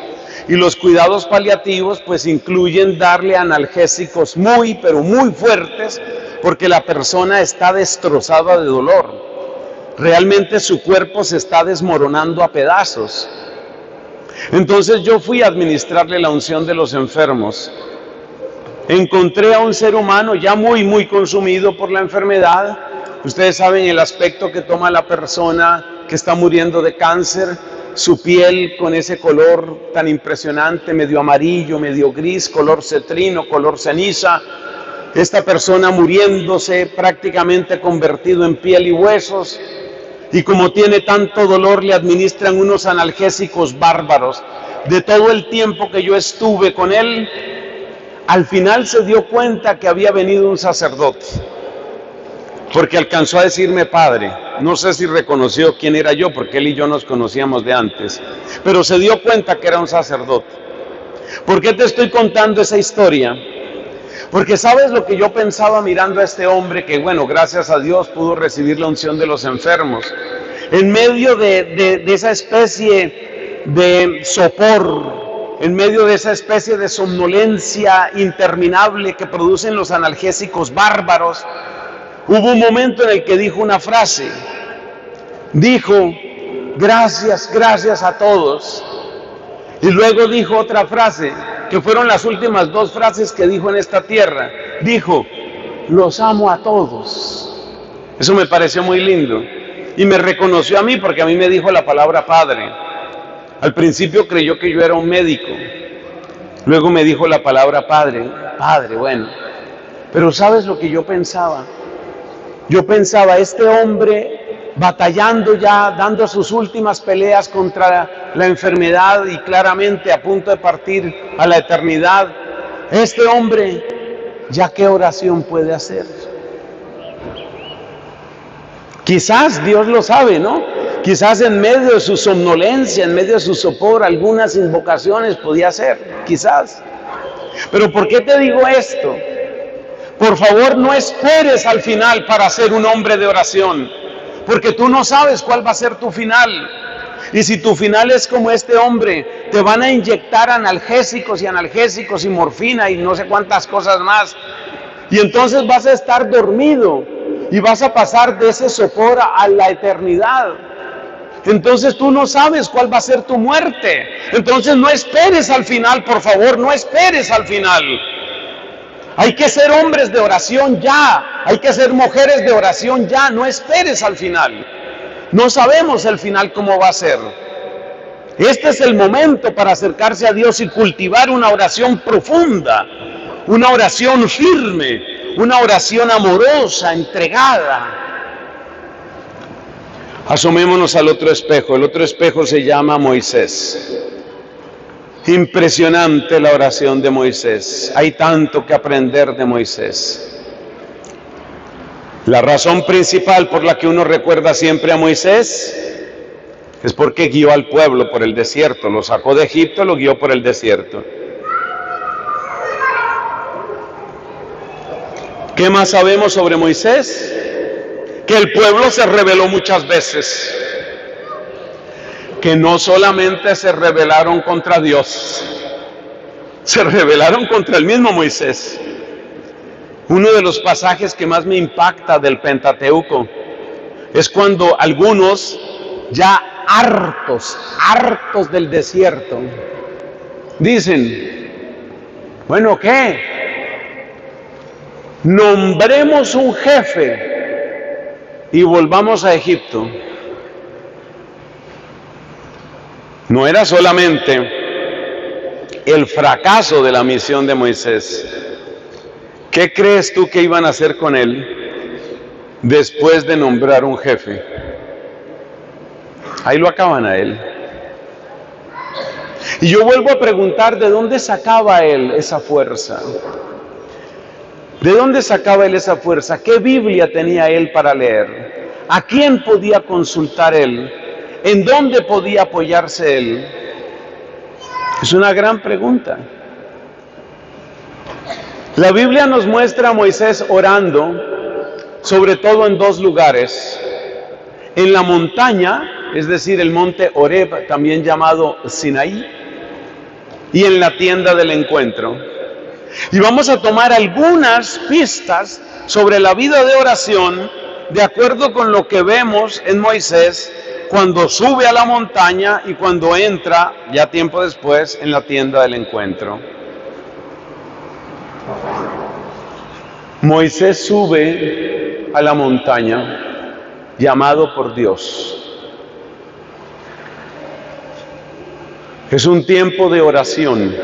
Y los cuidados paliativos pues incluyen darle analgésicos muy, pero muy fuertes, porque la persona está destrozada de dolor. Realmente su cuerpo se está desmoronando a pedazos. Entonces yo fui a administrarle la unción de los enfermos. Encontré a un ser humano ya muy consumido por la enfermedad. Ustedes saben el aspecto que toma la persona que está muriendo de cáncer, su piel con ese color tan impresionante, medio amarillo, medio gris, color cetrino, color ceniza. Esta persona muriéndose, prácticamente convertido en piel y huesos. Y como tiene tanto dolor, le administran unos analgésicos bárbaros. De todo el tiempo que yo estuve con él, al final se dio cuenta que había venido un sacerdote. porque alcanzó a decirme Padre. No sé si reconoció quién era yo, porque él y yo nos conocíamos de antes, pero se dio cuenta que era un sacerdote. ¿Por qué te estoy contando esa historia? Porque sabes lo que yo pensaba mirando a este hombre que, bueno, gracias a Dios pudo recibir la unción de los enfermos. En medio de esa especie de sopor, en medio de esa especie de somnolencia interminable que producen los analgésicos bárbaros, hubo un momento en el que dijo una frase. Dijo, gracias, gracias a todos. Y luego dijo otra frase, que fueron las últimas dos frases que dijo en esta tierra. Dijo, los amo a todos. Eso me pareció muy lindo. Y me reconoció a mí porque a mí me dijo la palabra Padre. Al principio creyó que yo era un médico. Luego me dijo la palabra Padre. Padre, bueno. Pero ¿sabes lo que yo pensaba? Yo pensaba, este hombre batallando ya, dando sus últimas peleas contra la enfermedad y claramente a punto de partir a la eternidad, este hombre, ¿ya qué oración puede hacer? Quizás Dios lo sabe, ¿no? Quizás en medio de su somnolencia, en medio de su sopor, algunas invocaciones podía hacer, quizás. Pero ¿por qué te digo esto? Por favor, no esperes al final para ser un hombre de oración, porque tú no sabes cuál va a ser tu final. Y si tu final es como este hombre, te van a inyectar analgésicos y morfina y no sé cuántas cosas más. Y entonces vas a estar dormido y vas a pasar de ese sopor a la eternidad. Entonces tú no sabes cuál va a ser tu muerte. Entonces no esperes al final, por favor, no esperes al final. Hay que ser hombres de oración ya, hay que ser mujeres de oración ya, no esperes al final. No sabemos el final cómo va a ser. Este es el momento para acercarse a Dios y cultivar una oración profunda, una oración firme, una oración amorosa, entregada. Asomémonos al otro espejo. El otro espejo se llama Moisés. Impresionante la oración de Moisés. Hay tanto que aprender de Moisés. La razón principal por la que uno recuerda siempre a Moisés es porque guió al pueblo por el desierto. Lo sacó de Egipto, lo guió por el desierto. ¿Qué más sabemos sobre Moisés? Que el pueblo se rebeló muchas veces. Que no solamente se rebelaron contra Dios, se rebelaron contra el mismo Moisés. Uno de los pasajes que más me impacta del Pentateuco es cuando algunos, ya hartos del desierto, dicen, bueno, ¿qué? Nombremos un jefe y volvamos a Egipto. No era solamente el fracaso de la misión de Moisés. ¿Qué crees tú que iban a hacer con él después de nombrar un jefe? Ahí lo acaban a él. Y yo vuelvo a preguntar, ¿de dónde sacaba él esa fuerza? ¿De dónde sacaba él esa fuerza? ¿Qué Biblia tenía él para leer? ¿A quién podía consultar él? ¿En dónde podía apoyarse él? Es una gran pregunta. La Biblia nos muestra a Moisés orando, sobre todo en dos lugares. En la montaña, es decir, el monte Horeb, también llamado Sinaí, y en la tienda del encuentro. Y vamos a tomar algunas pistas sobre la vida de oración, de acuerdo con lo que vemos en Moisés, cuando sube a la montaña y cuando entra, ya tiempo después, en la tienda del encuentro. Moisés sube a la montaña, llamado por Dios. Es un tiempo de oración,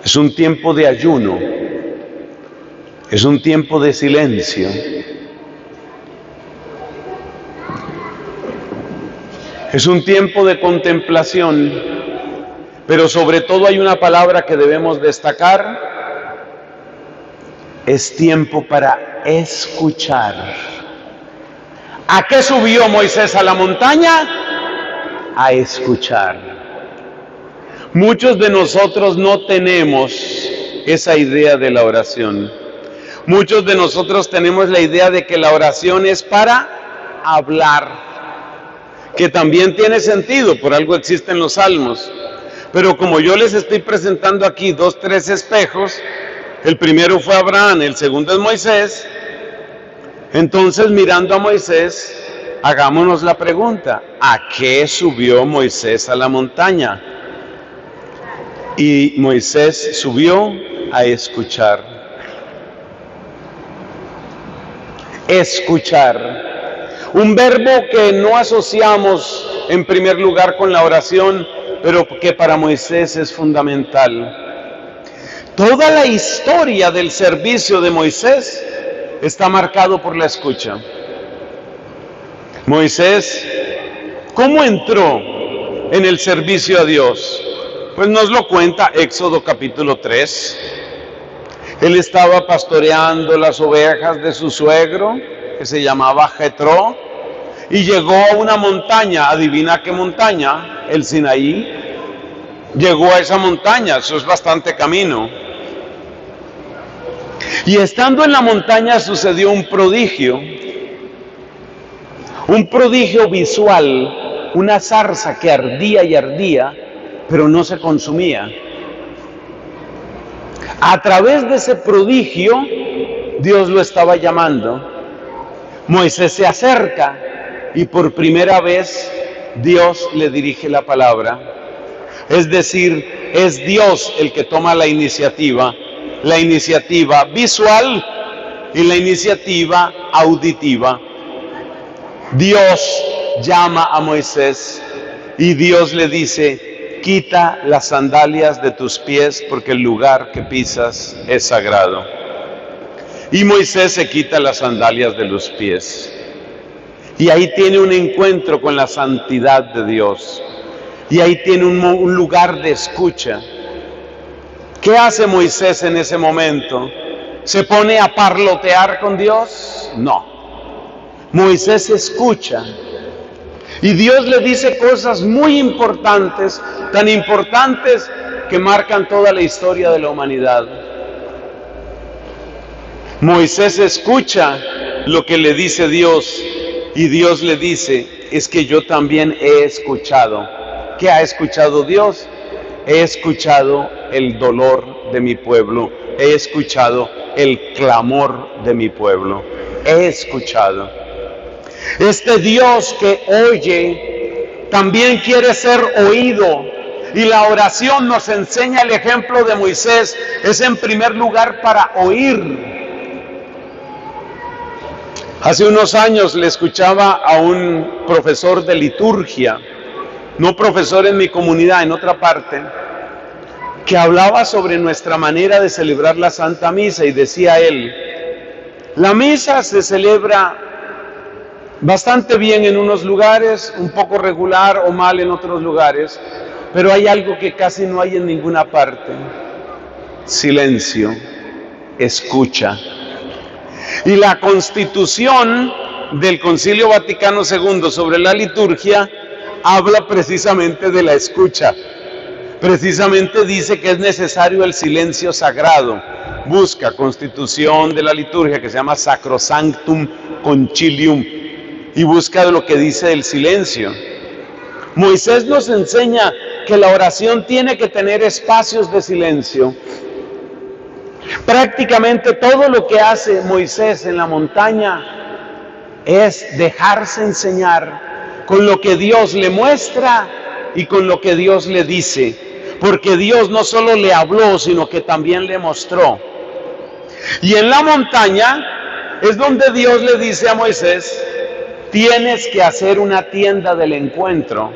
es un tiempo de ayuno, es un tiempo de silencio. Es un tiempo de contemplación, pero sobre todo hay una palabra que debemos destacar, es tiempo para escuchar. ¿A qué subió Moisés a la montaña? A escuchar. Muchos de nosotros no tenemos esa idea de la oración. Muchos de nosotros tenemos la idea de que la oración es para hablar, que también tiene sentido, por algo existen los salmos. Pero como yo les estoy presentando aquí 3 espejos, el primero fue Abraham, el segundo es Moisés. Entonces, mirando a Moisés, hagámonos la pregunta: ¿a qué subió Moisés a la montaña? Y Moisés subió a escuchar. Escuchar. Un verbo que no asociamos en primer lugar con la oración, pero que para Moisés es fundamental. Toda la historia del servicio de Moisés está marcado por la escucha. Moisés, ¿cómo entró en el servicio a Dios? Pues nos lo cuenta Éxodo capítulo 3. Él estaba pastoreando las ovejas de su suegro, que se llamaba Jetro, y llegó a una montaña. Adivina qué montaña, el Sinaí. Llegó a esa montaña, eso es bastante camino. Y estando en la montaña sucedió un prodigio visual, una zarza que ardía y ardía, pero no se consumía. A través de ese prodigio, Dios lo estaba llamando. Moisés se acerca y por primera vez Dios le dirige la palabra. Es decir, es Dios el que toma la iniciativa visual y la iniciativa auditiva. Dios llama a Moisés y Dios le dice: quita las sandalias de tus pies porque el lugar que pisas es sagrado. Y Moisés se quita las sandalias de los pies. Y ahí tiene un encuentro con la santidad de Dios. Y ahí tiene un lugar de escucha. ¿Qué hace Moisés en ese momento? ¿Se pone a parlotear con Dios? No. Moisés escucha. Y Dios le dice cosas muy importantes, tan importantes que marcan toda la historia de la humanidad. Moisés escucha lo que le dice Dios y Dios le dice: es que yo también he escuchado. ¿Qué ha escuchado Dios? He escuchado el dolor de mi pueblo, he escuchado el clamor de mi pueblo, he escuchado. Este Dios que oye también quiere ser oído, y la oración nos enseña el ejemplo de Moisés, es en primer lugar para oír. Hace unos años le escuchaba a un profesor de liturgia, no profesor en mi comunidad, en otra parte, que hablaba sobre nuestra manera de celebrar la Santa Misa, y decía él: la misa se celebra bastante bien en unos lugares, un poco regular o mal en otros lugares, pero hay algo que casi no hay en ninguna parte: silencio, escucha. Y la Constitución del Concilio Vaticano II sobre la liturgia habla precisamente de la escucha. Precisamente dice que es necesario el silencio sagrado. Busca Constitución de la liturgia, que se llama Sacrosanctum Concilium, y busca lo que dice del silencio. Moisés nos enseña que la oración tiene que tener espacios de silencio. Prácticamente todo lo que hace Moisés en la montaña es dejarse enseñar con lo que Dios le muestra y con lo que Dios le dice, porque Dios no solo le habló, sino que también le mostró. Y en la montaña es donde Dios le dice a Moisés: tienes que hacer una tienda del encuentro,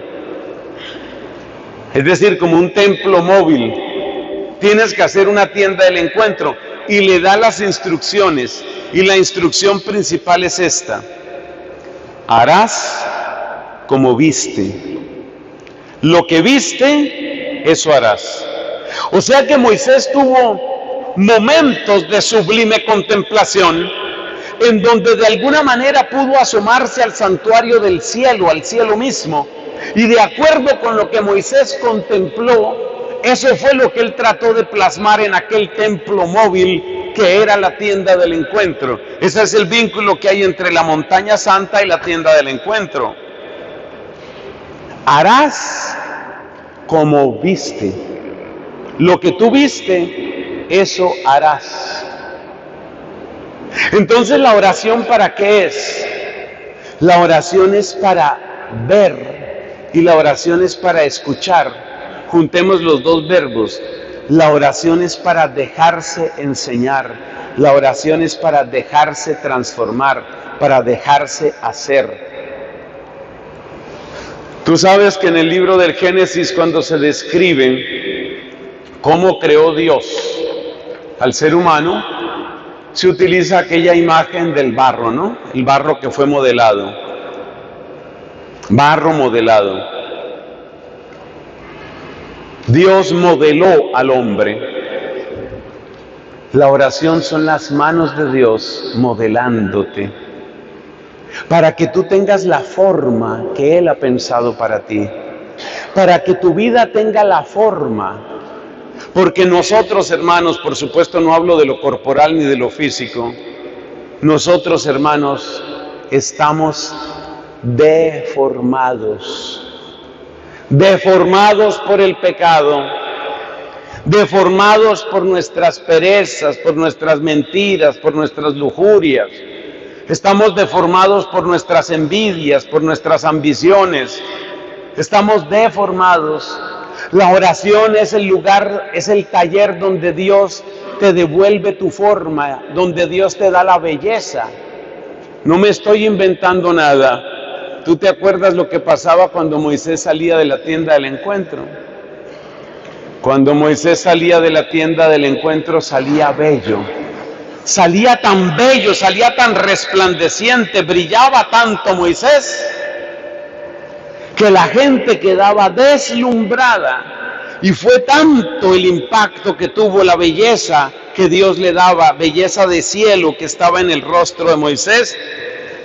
es decir, como un templo móvil. Tienes que hacer una tienda del encuentro, y le da las instrucciones, y la instrucción principal es esta: harás como viste. Lo que viste, eso harás. O sea que Moisés tuvo momentos de sublime contemplación, en donde de alguna manera pudo asomarse al santuario del cielo, al cielo mismo, y de acuerdo con lo que Moisés contempló, eso fue lo que él trató de plasmar en aquel templo móvil que era la tienda del encuentro. Ese es el vínculo que hay entre la montaña santa y la tienda del encuentro. Harás como viste. Lo que tú viste, eso harás. Entonces, ¿la oración para qué es? La oración es para ver y la oración es para escuchar. Juntemos los dos verbos. La oración es para dejarse enseñar. La oración es para dejarse transformar, para dejarse hacer. Tú sabes que en el libro del Génesis, cuando se describe cómo creó Dios al ser humano, se utiliza aquella imagen del barro, ¿no? El barro que fue modelado. Barro modelado. Dios modeló al hombre. La oración son las manos de Dios modelándote, para que tú tengas la forma que Él ha pensado para ti, para que tu vida tenga la forma. Porque nosotros, hermanos, por supuesto no hablo de lo corporal ni de lo físico, nosotros, hermanos, estamos deformados por el pecado, deformados por nuestras perezas, por nuestras mentiras, por nuestras lujurias. Estamos deformados por nuestras envidias, por nuestras ambiciones. Estamos deformados. La oración es el lugar, es el taller donde Dios te devuelve tu forma, donde Dios te da la belleza. No me estoy inventando nada. ¿Tú te acuerdas lo que pasaba cuando Moisés salía de la tienda del encuentro? Cuando Moisés salía de la tienda del encuentro, salía bello. Salía tan bello, salía tan resplandeciente, brillaba tanto Moisés, que la gente quedaba deslumbrada. Y fue tanto el impacto que tuvo la belleza que Dios le daba, belleza de cielo que estaba en el rostro de Moisés,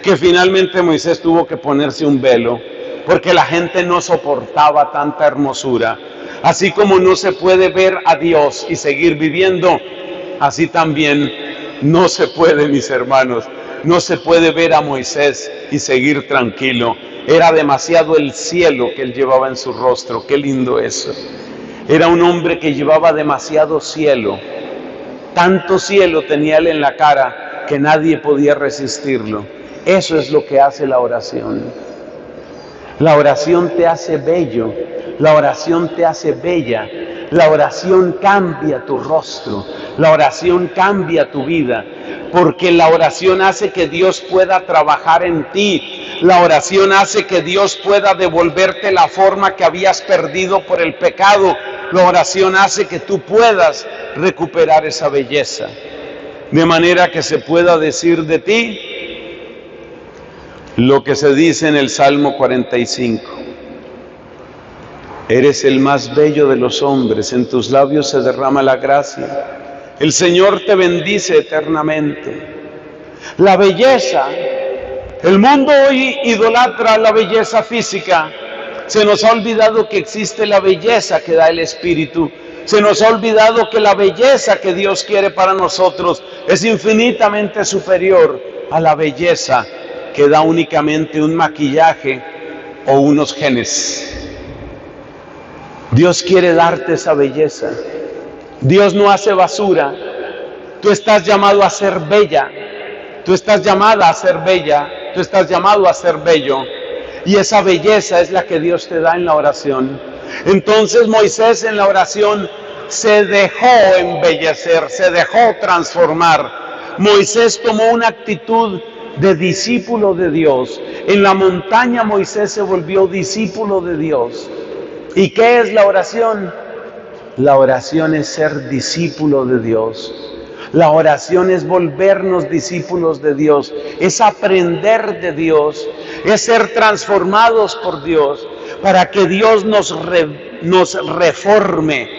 que finalmente Moisés tuvo que ponerse un velo, porque la gente no soportaba tanta hermosura. Así como no se puede ver a Dios y seguir viviendo, así también no se puede, mis hermanos, no se puede ver a Moisés y seguir tranquilo. Era demasiado el cielo que él llevaba en su rostro. Qué lindo eso. Era un hombre que llevaba demasiado cielo. Tanto cielo tenía él en la cara que nadie podía resistirlo. Eso es lo que hace la oración. La oración te hace bello, la oración te hace bella, la oración cambia tu rostro, la oración cambia tu vida, porque la oración hace que Dios pueda trabajar en ti, la oración hace que Dios pueda devolverte la forma que habías perdido por el pecado, la oración hace que tú puedas recuperar esa belleza, de manera que se pueda decir de ti lo que se dice en el Salmo 45. Eres el más bello de los hombres, en tus labios se derrama la gracia. El Señor te bendice eternamente. La belleza, el mundo hoy idolatra la belleza física. Se nos ha olvidado que existe la belleza que da el Espíritu. Se nos ha olvidado que la belleza que Dios quiere para nosotros es infinitamente superior a la belleza que da únicamente un maquillaje o unos genes. Dios quiere darte esa belleza. Dios no hace basura. Tú estás llamado a ser bella. Tú estás llamada a ser bella. Tú estás llamado a ser bello. Y esa belleza es la que Dios te da en la oración. Entonces Moisés en la oración se dejó embellecer, se dejó transformar. Moisés tomó una actitud de discípulo de Dios. En la montaña Moisés se volvió discípulo de Dios. ¿Y qué es la oración? La oración es ser discípulo de Dios. La oración es volvernos discípulos de Dios, es aprender de Dios, es ser transformados por Dios, para que Dios nos reforme,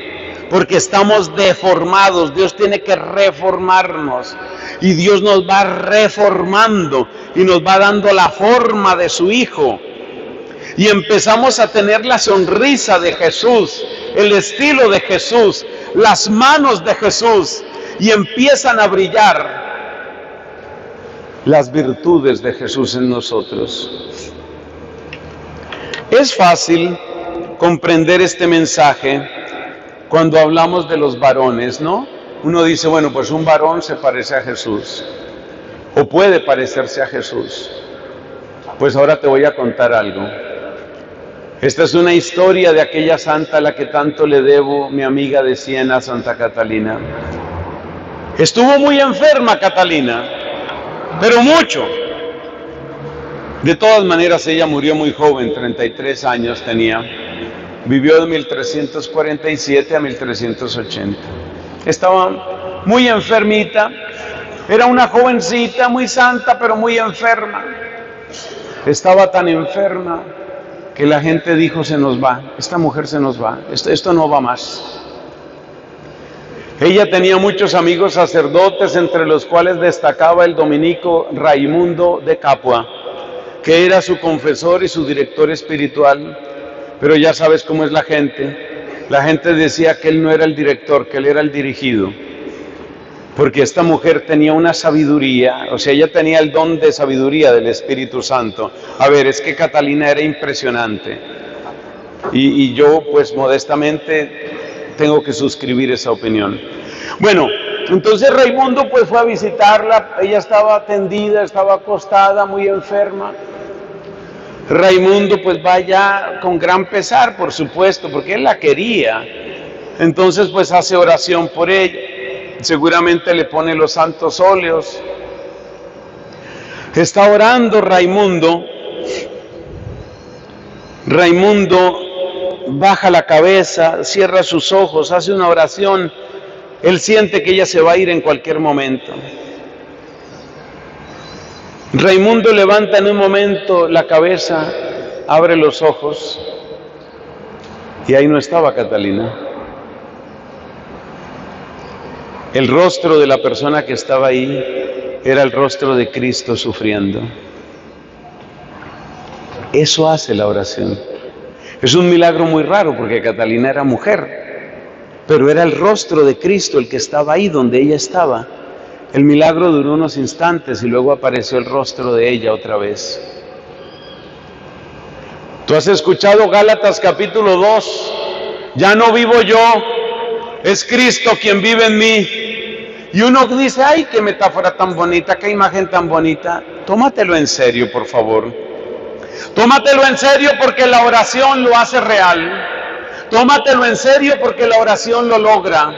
porque estamos deformados. Dios tiene que reformarnos y Dios nos va reformando y nos va dando la forma de su Hijo. Y empezamos a tener la sonrisa de Jesús, el estilo de Jesús, las manos de Jesús, y empiezan a brillar las virtudes de Jesús en nosotros. Es fácil comprender este mensaje cuando hablamos de los varones, ¿no? Uno dice, bueno, pues un varón se parece a Jesús, o puede parecerse a Jesús. Pues ahora te voy a contar algo. Esta es una historia de aquella santa a la que tanto le debo, mi amiga de Siena, Santa Catalina. Estuvo muy enferma Catalina, pero mucho. De todas maneras, ella murió muy joven, 33 años tenía. Vivió de 1347 a 1380. Estaba muy enfermita. Era una jovencita, muy santa, pero muy enferma. Estaba tan enferma que la gente dijo, se nos va, esta mujer se nos va, esto no va más. Ella tenía muchos amigos sacerdotes, entre los cuales destacaba el dominico Raimundo de Capua, que era su confesor y su director espiritual, pero ya sabes cómo es la gente. La gente decía que él no era el director, que él era el dirigido, porque esta mujer tenía una sabiduría, o sea, ella tenía el don de sabiduría del Espíritu Santo. A ver, es que Catalina era impresionante, y yo pues modestamente tengo que suscribir esa opinión. Bueno, entonces Raimundo pues fue a visitarla, ella estaba tendida, estaba acostada, muy enferma. Raimundo pues va ya con gran pesar, por supuesto, porque él la quería. Entonces pues hace oración por ella, seguramente le pone los santos óleos. Está orando Raimundo. Raimundo baja la cabeza, cierra sus ojos, hace una oración. Él siente que ella se va a ir en cualquier momento. Raimundo levanta en un momento la cabeza, abre los ojos, y ahí no estaba Catalina. El rostro de la persona que estaba ahí era el rostro de Cristo sufriendo. Eso hace la oración. Es un milagro muy raro porque Catalina era mujer, pero era el rostro de Cristo el que estaba ahí donde ella estaba. El milagro duró unos instantes y luego apareció el rostro de ella otra vez. Tú has escuchado Gálatas capítulo 2, ya no vivo yo, es Cristo quien vive en mí. Y uno dice, ay, qué metáfora tan bonita, qué imagen tan bonita. Tómatelo en serio, por favor. Tómatelo en serio porque la oración lo hace real. Tómatelo en serio porque la oración lo logra.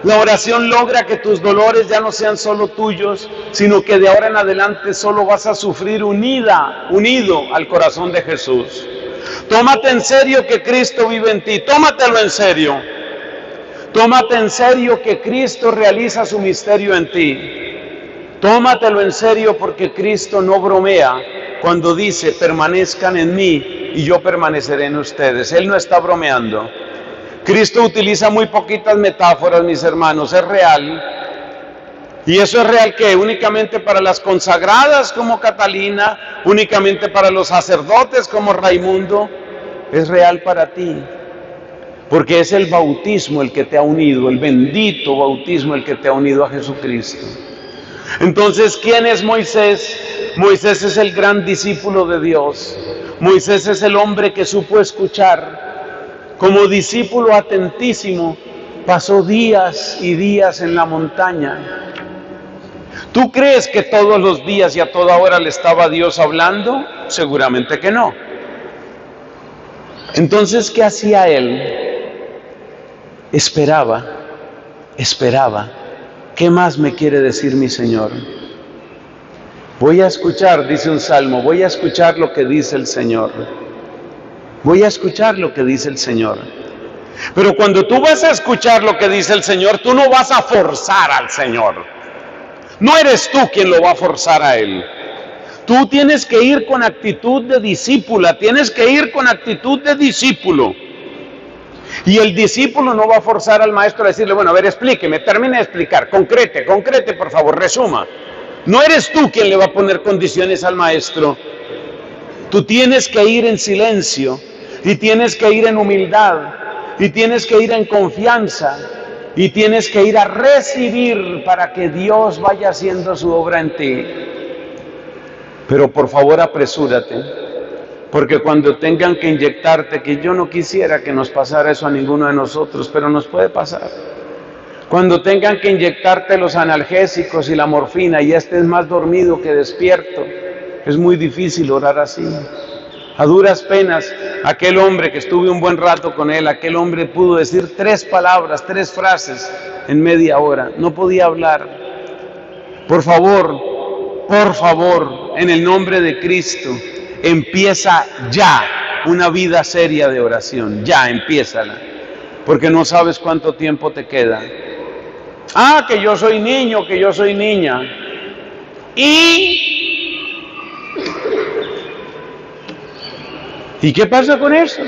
La oración logra que tus dolores ya no sean solo tuyos, sino que de ahora en adelante solo vas a sufrir unido al corazón de Jesús. Tómate en serio que Cristo vive en ti. Tómatelo en serio. Tómate en serio que Cristo realiza su misterio en ti. Tómatelo en serio porque Cristo no bromea cuando dice, permanezcan en mí y yo permaneceré en ustedes. Él no está bromeando. Cristo utiliza muy poquitas metáforas, mis hermanos, es real. Y eso es real que únicamente para las consagradas como Catalina, únicamente para los sacerdotes como Raimundo, es real para ti. Porque es el bautismo el que te ha unido, el bendito bautismo el que te ha unido a Jesucristo. Entonces, ¿quién es Moisés? Moisés es el gran discípulo de Dios. Moisés es el hombre que supo escuchar. Como discípulo atentísimo, pasó días y días en la montaña. ¿Tú crees que todos los días y a toda hora le estaba Dios hablando? Seguramente que no. Entonces, ¿qué hacía él? Esperaba. ¿Qué más me quiere decir mi Señor? Voy a escuchar, dice un salmo, voy a escuchar lo que dice el Señor. Voy a escuchar lo que dice el Señor. Pero cuando tú vas a escuchar lo que dice el Señor, tú no vas a forzar al Señor. No eres tú quien lo va a forzar a Él. Tú tienes que ir con actitud de discípula, tienes que ir con actitud de discípulo. Y el discípulo no va a forzar al maestro a decirle, bueno, a ver, explíqueme, termine de explicar, concrete, por favor, resuma. No eres tú quien le va a poner condiciones al maestro. Tú tienes que ir en silencio, y tienes que ir en humildad, y tienes que ir en confianza, y tienes que ir a recibir para que Dios vaya haciendo su obra en ti. Pero por favor apresúrate, porque cuando tengan que inyectarte, que yo no quisiera que nos pasara eso a ninguno de nosotros, pero nos puede pasar. Cuando tengan que inyectarte los analgésicos y la morfina y estés más dormido que despierto, es muy difícil orar así. A duras penas, aquel hombre que estuve un buen rato con él, aquel hombre pudo decir 3 palabras, 3 frases en media hora, no podía hablar. Por favor, en el nombre de Cristo, empieza ya una vida seria de oración, ya empiézala, porque no sabes cuánto tiempo te queda. Ah, que yo soy niño, que yo soy niña. ¿Y qué pasa con eso?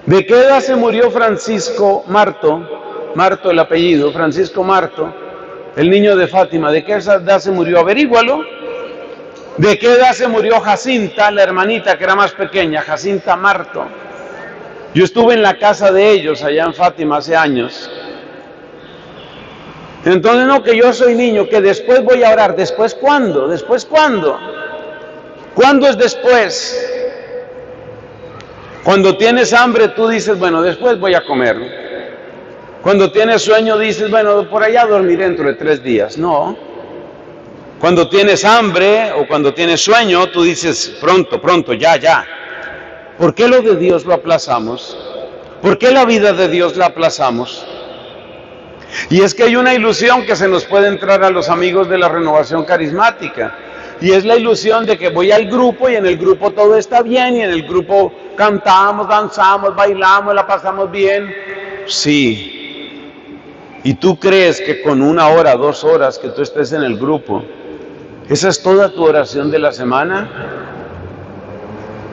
¿De qué edad se murió Francisco Marto? Marto el apellido, Francisco Marto, el niño de Fátima. ¿De qué edad se murió? Averígualo. ¿De qué edad se murió Jacinta, la hermanita que era más pequeña, Jacinta Marto? Yo estuve en la casa de ellos allá en Fátima hace años. Entonces, no, que yo soy niño, que después voy a orar. ¿Después cuándo? ¿Después cuándo? ¿Cuándo es después? Cuando tienes hambre, tú dices, bueno, después voy a comer. Cuando tienes sueño, dices, bueno, por allá dormiré dentro de 3 días. No. Cuando tienes hambre o cuando tienes sueño, tú dices, pronto, ya. ¿Por qué lo de Dios lo aplazamos? ¿Por qué la vida de Dios la aplazamos? Y es que hay una ilusión que se nos puede entrar a los amigos de la renovación carismática. Y es la ilusión de que voy al grupo y en el grupo todo está bien y en el grupo cantamos, danzamos, bailamos, la pasamos bien. Sí. ¿Y tú crees que con 1 hora, 2 horas que tú estés en el grupo, esa es toda tu oración de la semana?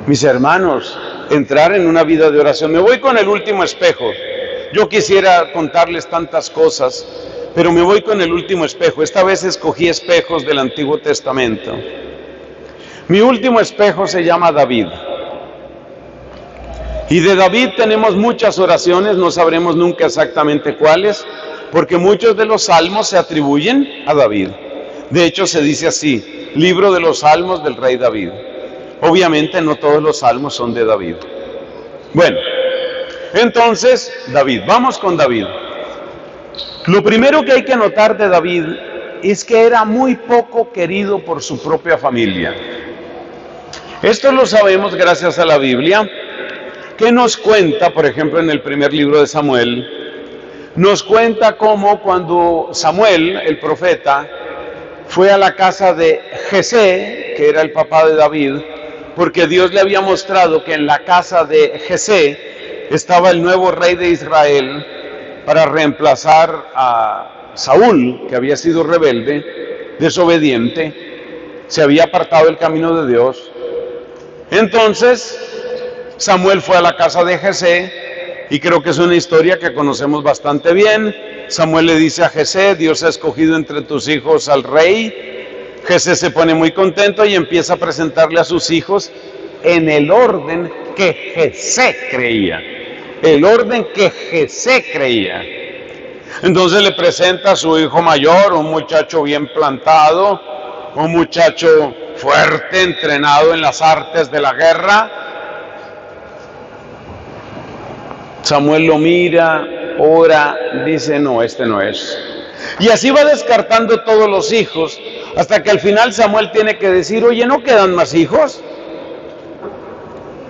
Mis hermanos, entrar en una vida de oración. Me voy con el último espejo. Yo quisiera contarles tantas cosas, pero me voy con el último espejo. Esta vez escogí espejos del Antiguo Testamento. Mi último espejo se llama David. Y de David tenemos muchas oraciones, no sabremos nunca exactamente cuáles, porque muchos de los salmos se atribuyen a David. De hecho, se dice así, libro de los salmos del rey David. Obviamente no todos los salmos son de David. Bueno, entonces, David, vamos con David. Lo primero que hay que notar de David es que era muy poco querido por su propia familia. Esto lo sabemos gracias a la Biblia, que nos cuenta, por ejemplo, en el primer libro de Samuel, nos cuenta cómo cuando Samuel, el profeta, fue a la casa de Jesé, que era el papá de David, porque Dios le había mostrado que en la casa de Jesé estaba el nuevo rey de Israel para reemplazar a Saúl, que había sido rebelde, desobediente, se había apartado del camino de Dios. Entonces Samuel fue a la casa de Jesé, y creo que es una historia que conocemos bastante bien. Samuel le dice a Jesé, Dios ha escogido entre tus hijos al rey. Jesé se pone muy contento y empieza a presentarle a sus hijos en el orden que Jesé creía. El orden que Jesé creía. Entonces le presenta a su hijo mayor, un muchacho bien plantado, un muchacho fuerte, entrenado en las artes de la guerra. Samuel lo mira, ora, dice, no, este no es. Y así va descartando todos los hijos, hasta que al final Samuel tiene que decir, oye, ¿no quedan más hijos?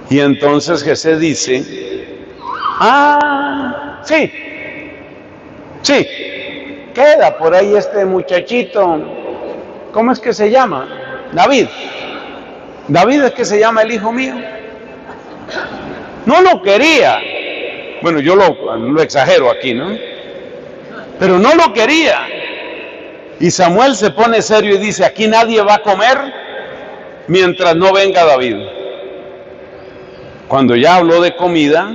Y entonces Jesé dice, sí, queda por ahí este muchachito, ¿cómo es que se llama? David. David es que se llama el hijo mío. No lo quería. Bueno, yo lo exagero aquí, ¿no? Pero no lo quería. Y Samuel se pone serio y dice, aquí nadie va a comer mientras no venga David. Cuando ya habló de comida,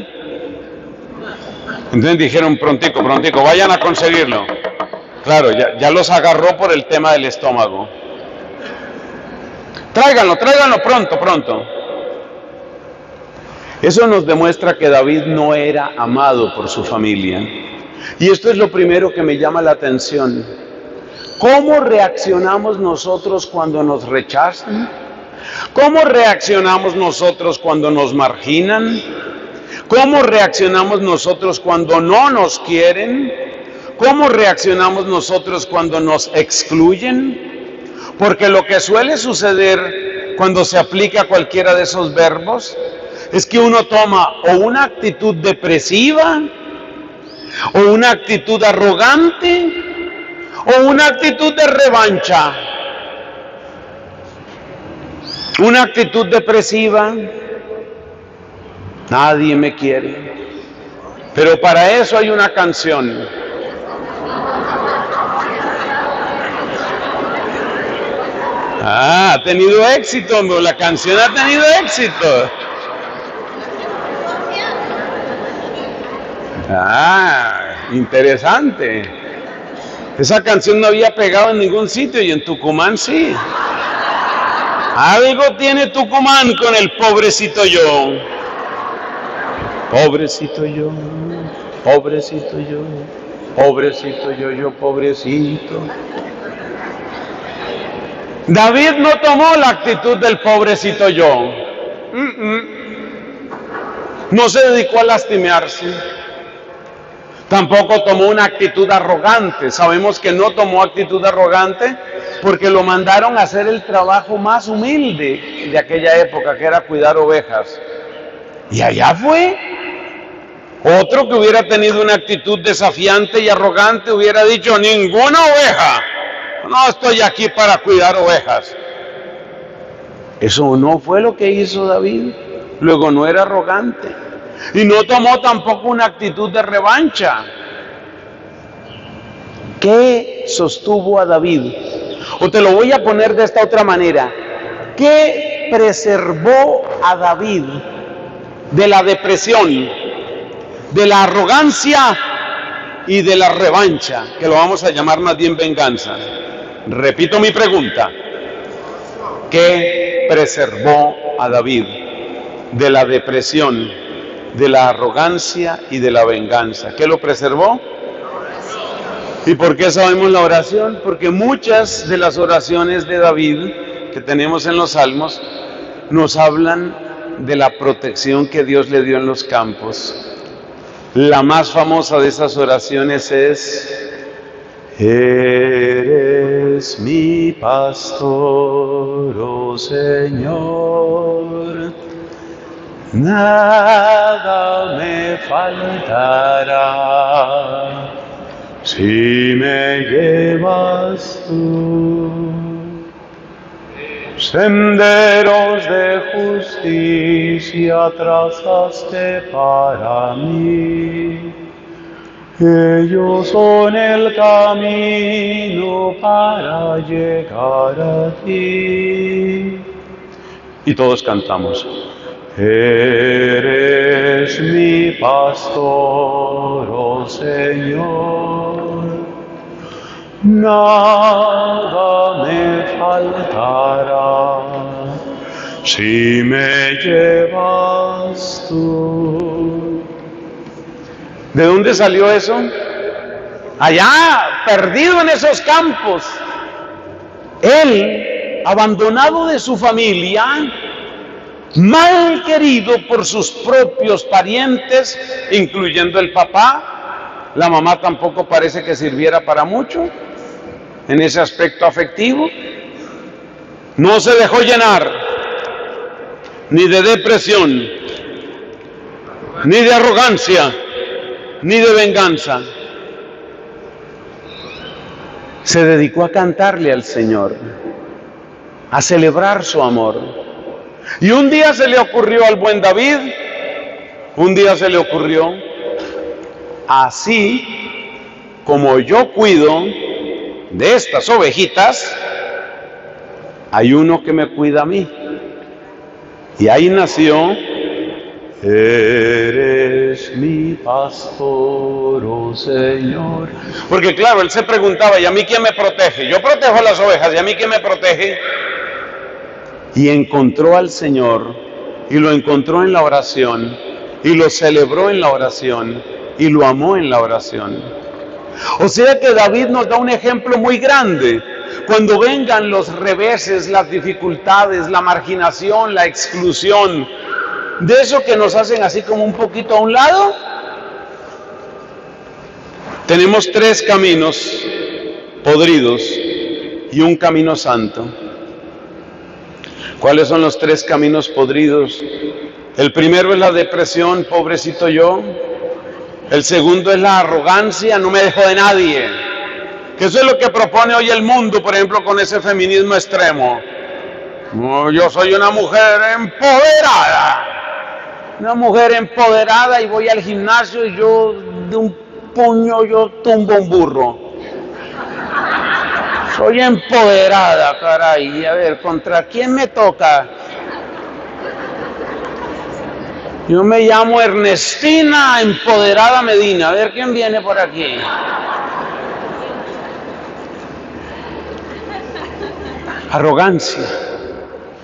Entonces dijeron, prontico, prontico, vayan a conseguirlo. Claro, ya los agarró por el tema del estómago. Tráiganlo, tráiganlo pronto, pronto. Eso nos demuestra que David no era amado por su familia. Y esto es lo primero que me llama la atención. ¿Cómo reaccionamos nosotros cuando nos rechazan? ¿Cómo reaccionamos nosotros cuando nos marginan? ¿Cómo reaccionamos nosotros cuando no nos quieren? ¿Cómo reaccionamos nosotros cuando nos excluyen? Porque lo que suele suceder cuando se aplica cualquiera de esos verbos es que uno toma o una actitud depresiva, o una actitud arrogante, o una actitud de revancha. Una actitud depresiva, nadie me quiere. Pero para eso hay una canción. Ha tenido éxito, la canción ha tenido éxito. Interesante. Esa canción no había pegado en ningún sitio y en Tucumán sí. Algo tiene Tucumán con el pobrecito yo. Pobrecito yo, pobrecito yo, pobrecito yo, pobrecito. David no tomó la actitud del pobrecito yo. No se dedicó a lastimarse. Tampoco tomó una actitud arrogante. Sabemos que no tomó actitud arrogante porque lo mandaron a hacer el trabajo más humilde de aquella época, que era cuidar ovejas. Y allá fue. Otro que hubiera tenido una actitud desafiante y arrogante hubiera dicho, ninguna oveja. No estoy aquí para cuidar ovejas. Eso no fue lo que hizo David. Luego no era arrogante. Y no tomó tampoco una actitud de revancha. ¿Qué sostuvo a David? O te lo voy a poner de esta otra manera. ¿Qué preservó a David de la depresión, de la arrogancia y de la revancha? Que lo vamos a llamar más bien venganza. Repito mi pregunta. ¿Qué preservó a David de la depresión, de la arrogancia y de la venganza? ¿Qué lo preservó? ¿Y por qué sabemos la oración? Porque muchas de las oraciones de David que tenemos en los Salmos nos hablan de la protección que Dios le dio en los campos. La más famosa de esas oraciones es: eres mi pastor, oh Señor, nada me faltará si me llevas tú. Senderos de justicia trazaste para mí. Ellos son el camino para llegar a ti. Y todos cantamos. Eres mi pastor, oh Señor, nada me faltará si me llevas tú. ¿De dónde salió eso? Allá, perdido en esos campos. Él, abandonado de su familia, mal querido por sus propios parientes, incluyendo el papá. La mamá tampoco parece que sirviera para mucho en ese aspecto afectivo. No se dejó llenar ni de depresión, ni de arrogancia, ni de venganza. Se dedicó a cantarle al Señor, a celebrar su amor. Y un día se le ocurrió al buen David, así como yo cuido de estas ovejitas, hay uno que me cuida a mí. Y ahí nació Eres mi pastor, oh Señor. Porque claro, él se preguntaba, ¿y a mí quién me protege? Yo protejo a las ovejas, ¿y a mí quién me protege? Y encontró al Señor, y lo encontró en la oración, y lo celebró en la oración, y lo amó en la oración. O sea que David nos da un ejemplo muy grande. Cuando vengan los reveses, las dificultades, la marginación, la exclusión, de eso que nos hacen así como un poquito a un lado, tenemos 3 caminos podridos y un camino santo. ¿Cuáles son los 3 caminos podridos? El primero es la depresión, pobrecito yo. El segundo es la arrogancia, no me dejo de nadie. Que eso es lo que propone hoy el mundo, por ejemplo, con ese feminismo extremo. No, yo soy una mujer empoderada. Una mujer empoderada y voy al gimnasio y yo de un puño yo tumbo un burro. Soy empoderada, caray. A ver, ¿contra quién me toca? Yo me llamo Ernestina Empoderada Medina. A ver quién viene por aquí. Arrogancia.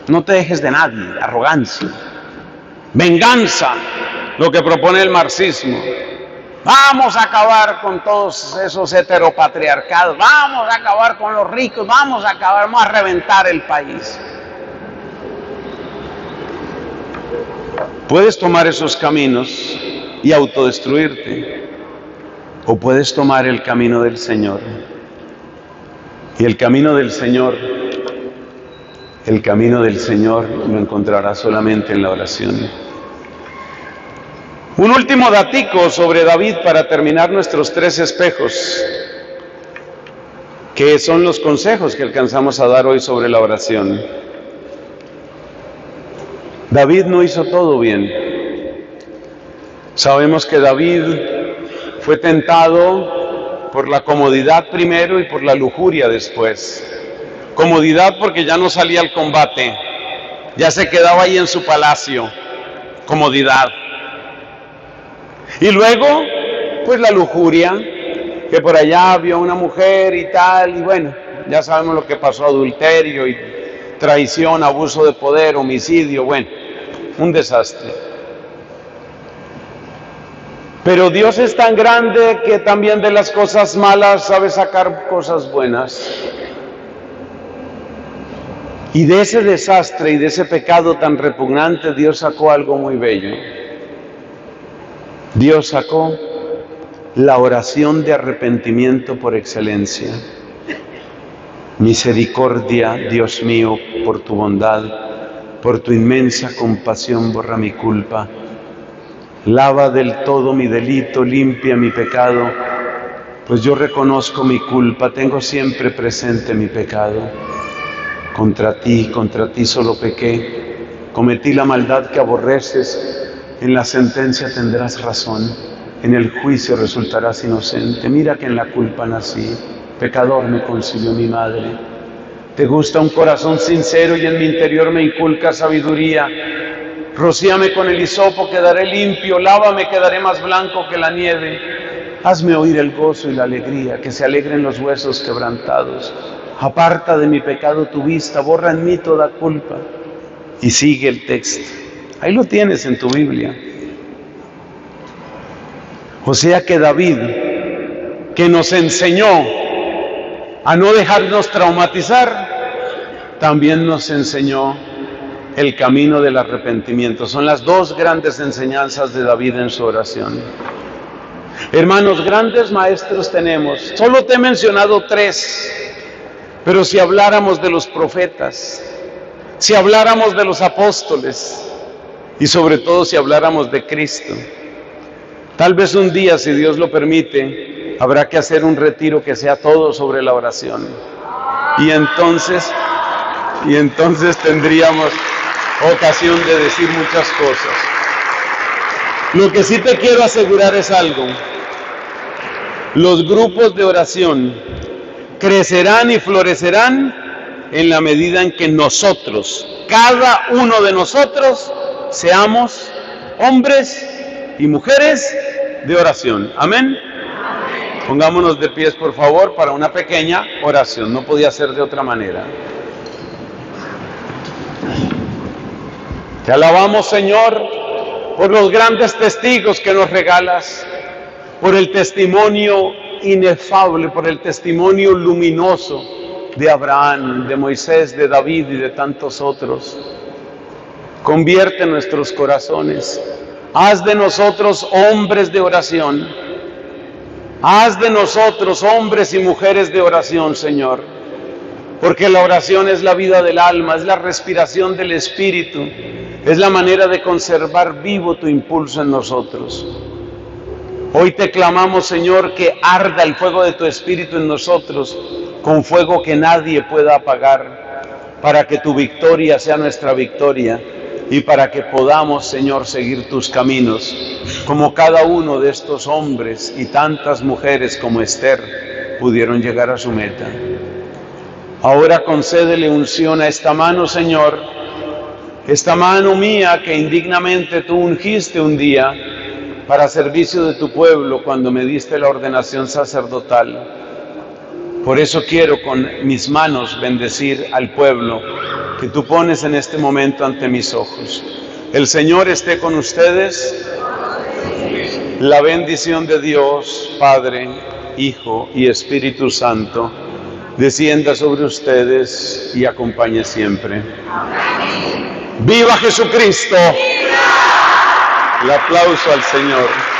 No te dejes de nadie. Arrogancia. Venganza. Lo que propone el marxismo. Vamos a acabar con todos esos heteropatriarcados. Vamos a acabar con los ricos. Vamos a reventar el país. Puedes tomar esos caminos y autodestruirte, o puedes tomar el camino del Señor. Y el camino del Señor lo encontrarás solamente en la oración. Un último datico sobre David para terminar nuestros 3 espejos, que son los consejos que alcanzamos a dar hoy sobre la oración. David no hizo todo bien. Sabemos que David fue tentado por la comodidad primero y por la lujuria después. Comodidad porque ya no salía al combate, ya se quedaba ahí en su palacio. Comodidad. Y luego, pues la lujuria, que por allá vio a una mujer y tal, y bueno, ya sabemos lo que pasó: adulterio y traición, abuso de poder, homicidio, bueno, un desastre. Pero Dios es tan grande que también de las cosas malas sabe sacar cosas buenas. Y de ese desastre y de ese pecado tan repugnante, Dios sacó algo muy bello. Dios sacó la oración de arrepentimiento por excelencia. Misericordia, Dios mío, por tu bondad, por tu inmensa compasión, borra mi culpa. Lava del todo mi delito, limpia mi pecado, pues yo reconozco mi culpa, tengo siempre presente mi pecado. Contra ti solo pequé, cometí la maldad que aborreces, en la sentencia tendrás razón, en el juicio resultarás inocente. Mira que en la culpa nací, pecador me concibió mi madre. Te gusta un corazón sincero y en mi interior me inculca sabiduría. Rocíame con el hisopo, quedaré limpio, lávame, quedaré más blanco que la nieve. Hazme oír el gozo y la alegría, que se alegren los huesos quebrantados. Aparta de mi pecado tu vista, borra en mí toda culpa. Y sigue el texto. Ahí lo tienes en tu Biblia. O sea que David, que nos enseñó a no dejarnos traumatizar, también nos enseñó el camino del arrepentimiento. Son las 2 grandes enseñanzas de David en su oración. Hermanos, grandes maestros tenemos. Solo te he mencionado 3. Pero si habláramos de los profetas, si habláramos de los apóstoles y sobre todo si habláramos de Cristo, tal vez un día, si Dios lo permite, habrá que hacer un retiro que sea todo sobre la oración. Y entonces tendríamos ocasión de decir muchas cosas. Lo que sí te quiero asegurar es algo: los grupos de oración crecerán y florecerán en la medida en que nosotros, cada uno de nosotros, seamos hombres y mujeres de oración. Amén. Pongámonos de pies, por favor, para una pequeña oración. No podía ser de otra manera. Te alabamos, Señor, por los grandes testigos que nos regalas, por el testimonio inefable, por el testimonio luminoso de Abraham, de Moisés, de David y de tantos otros. Convierte nuestros corazones. Haz de nosotros hombres de oración. Haz de nosotros hombres y mujeres de oración, Señor. Porque la oración es la vida del alma, es la respiración del espíritu, es la manera de conservar vivo tu impulso en nosotros. Hoy te clamamos, Señor, que arda el fuego de tu espíritu en nosotros, con fuego que nadie pueda apagar, para que tu victoria sea nuestra victoria y para que podamos, Señor, seguir tus caminos, como cada uno de estos hombres y tantas mujeres como Esther pudieron llegar a su meta. Ahora concédele unción a esta mano, Señor, esta mano mía que indignamente tú ungiste un día para servicio de tu pueblo cuando me diste la ordenación sacerdotal. Por eso quiero con mis manos bendecir al pueblo que tú pones en este momento ante mis ojos. El Señor esté con ustedes. La bendición de Dios, Padre, Hijo y Espíritu Santo, descienda sobre ustedes y acompañe siempre. ¡Viva Jesucristo! El aplauso al Señor.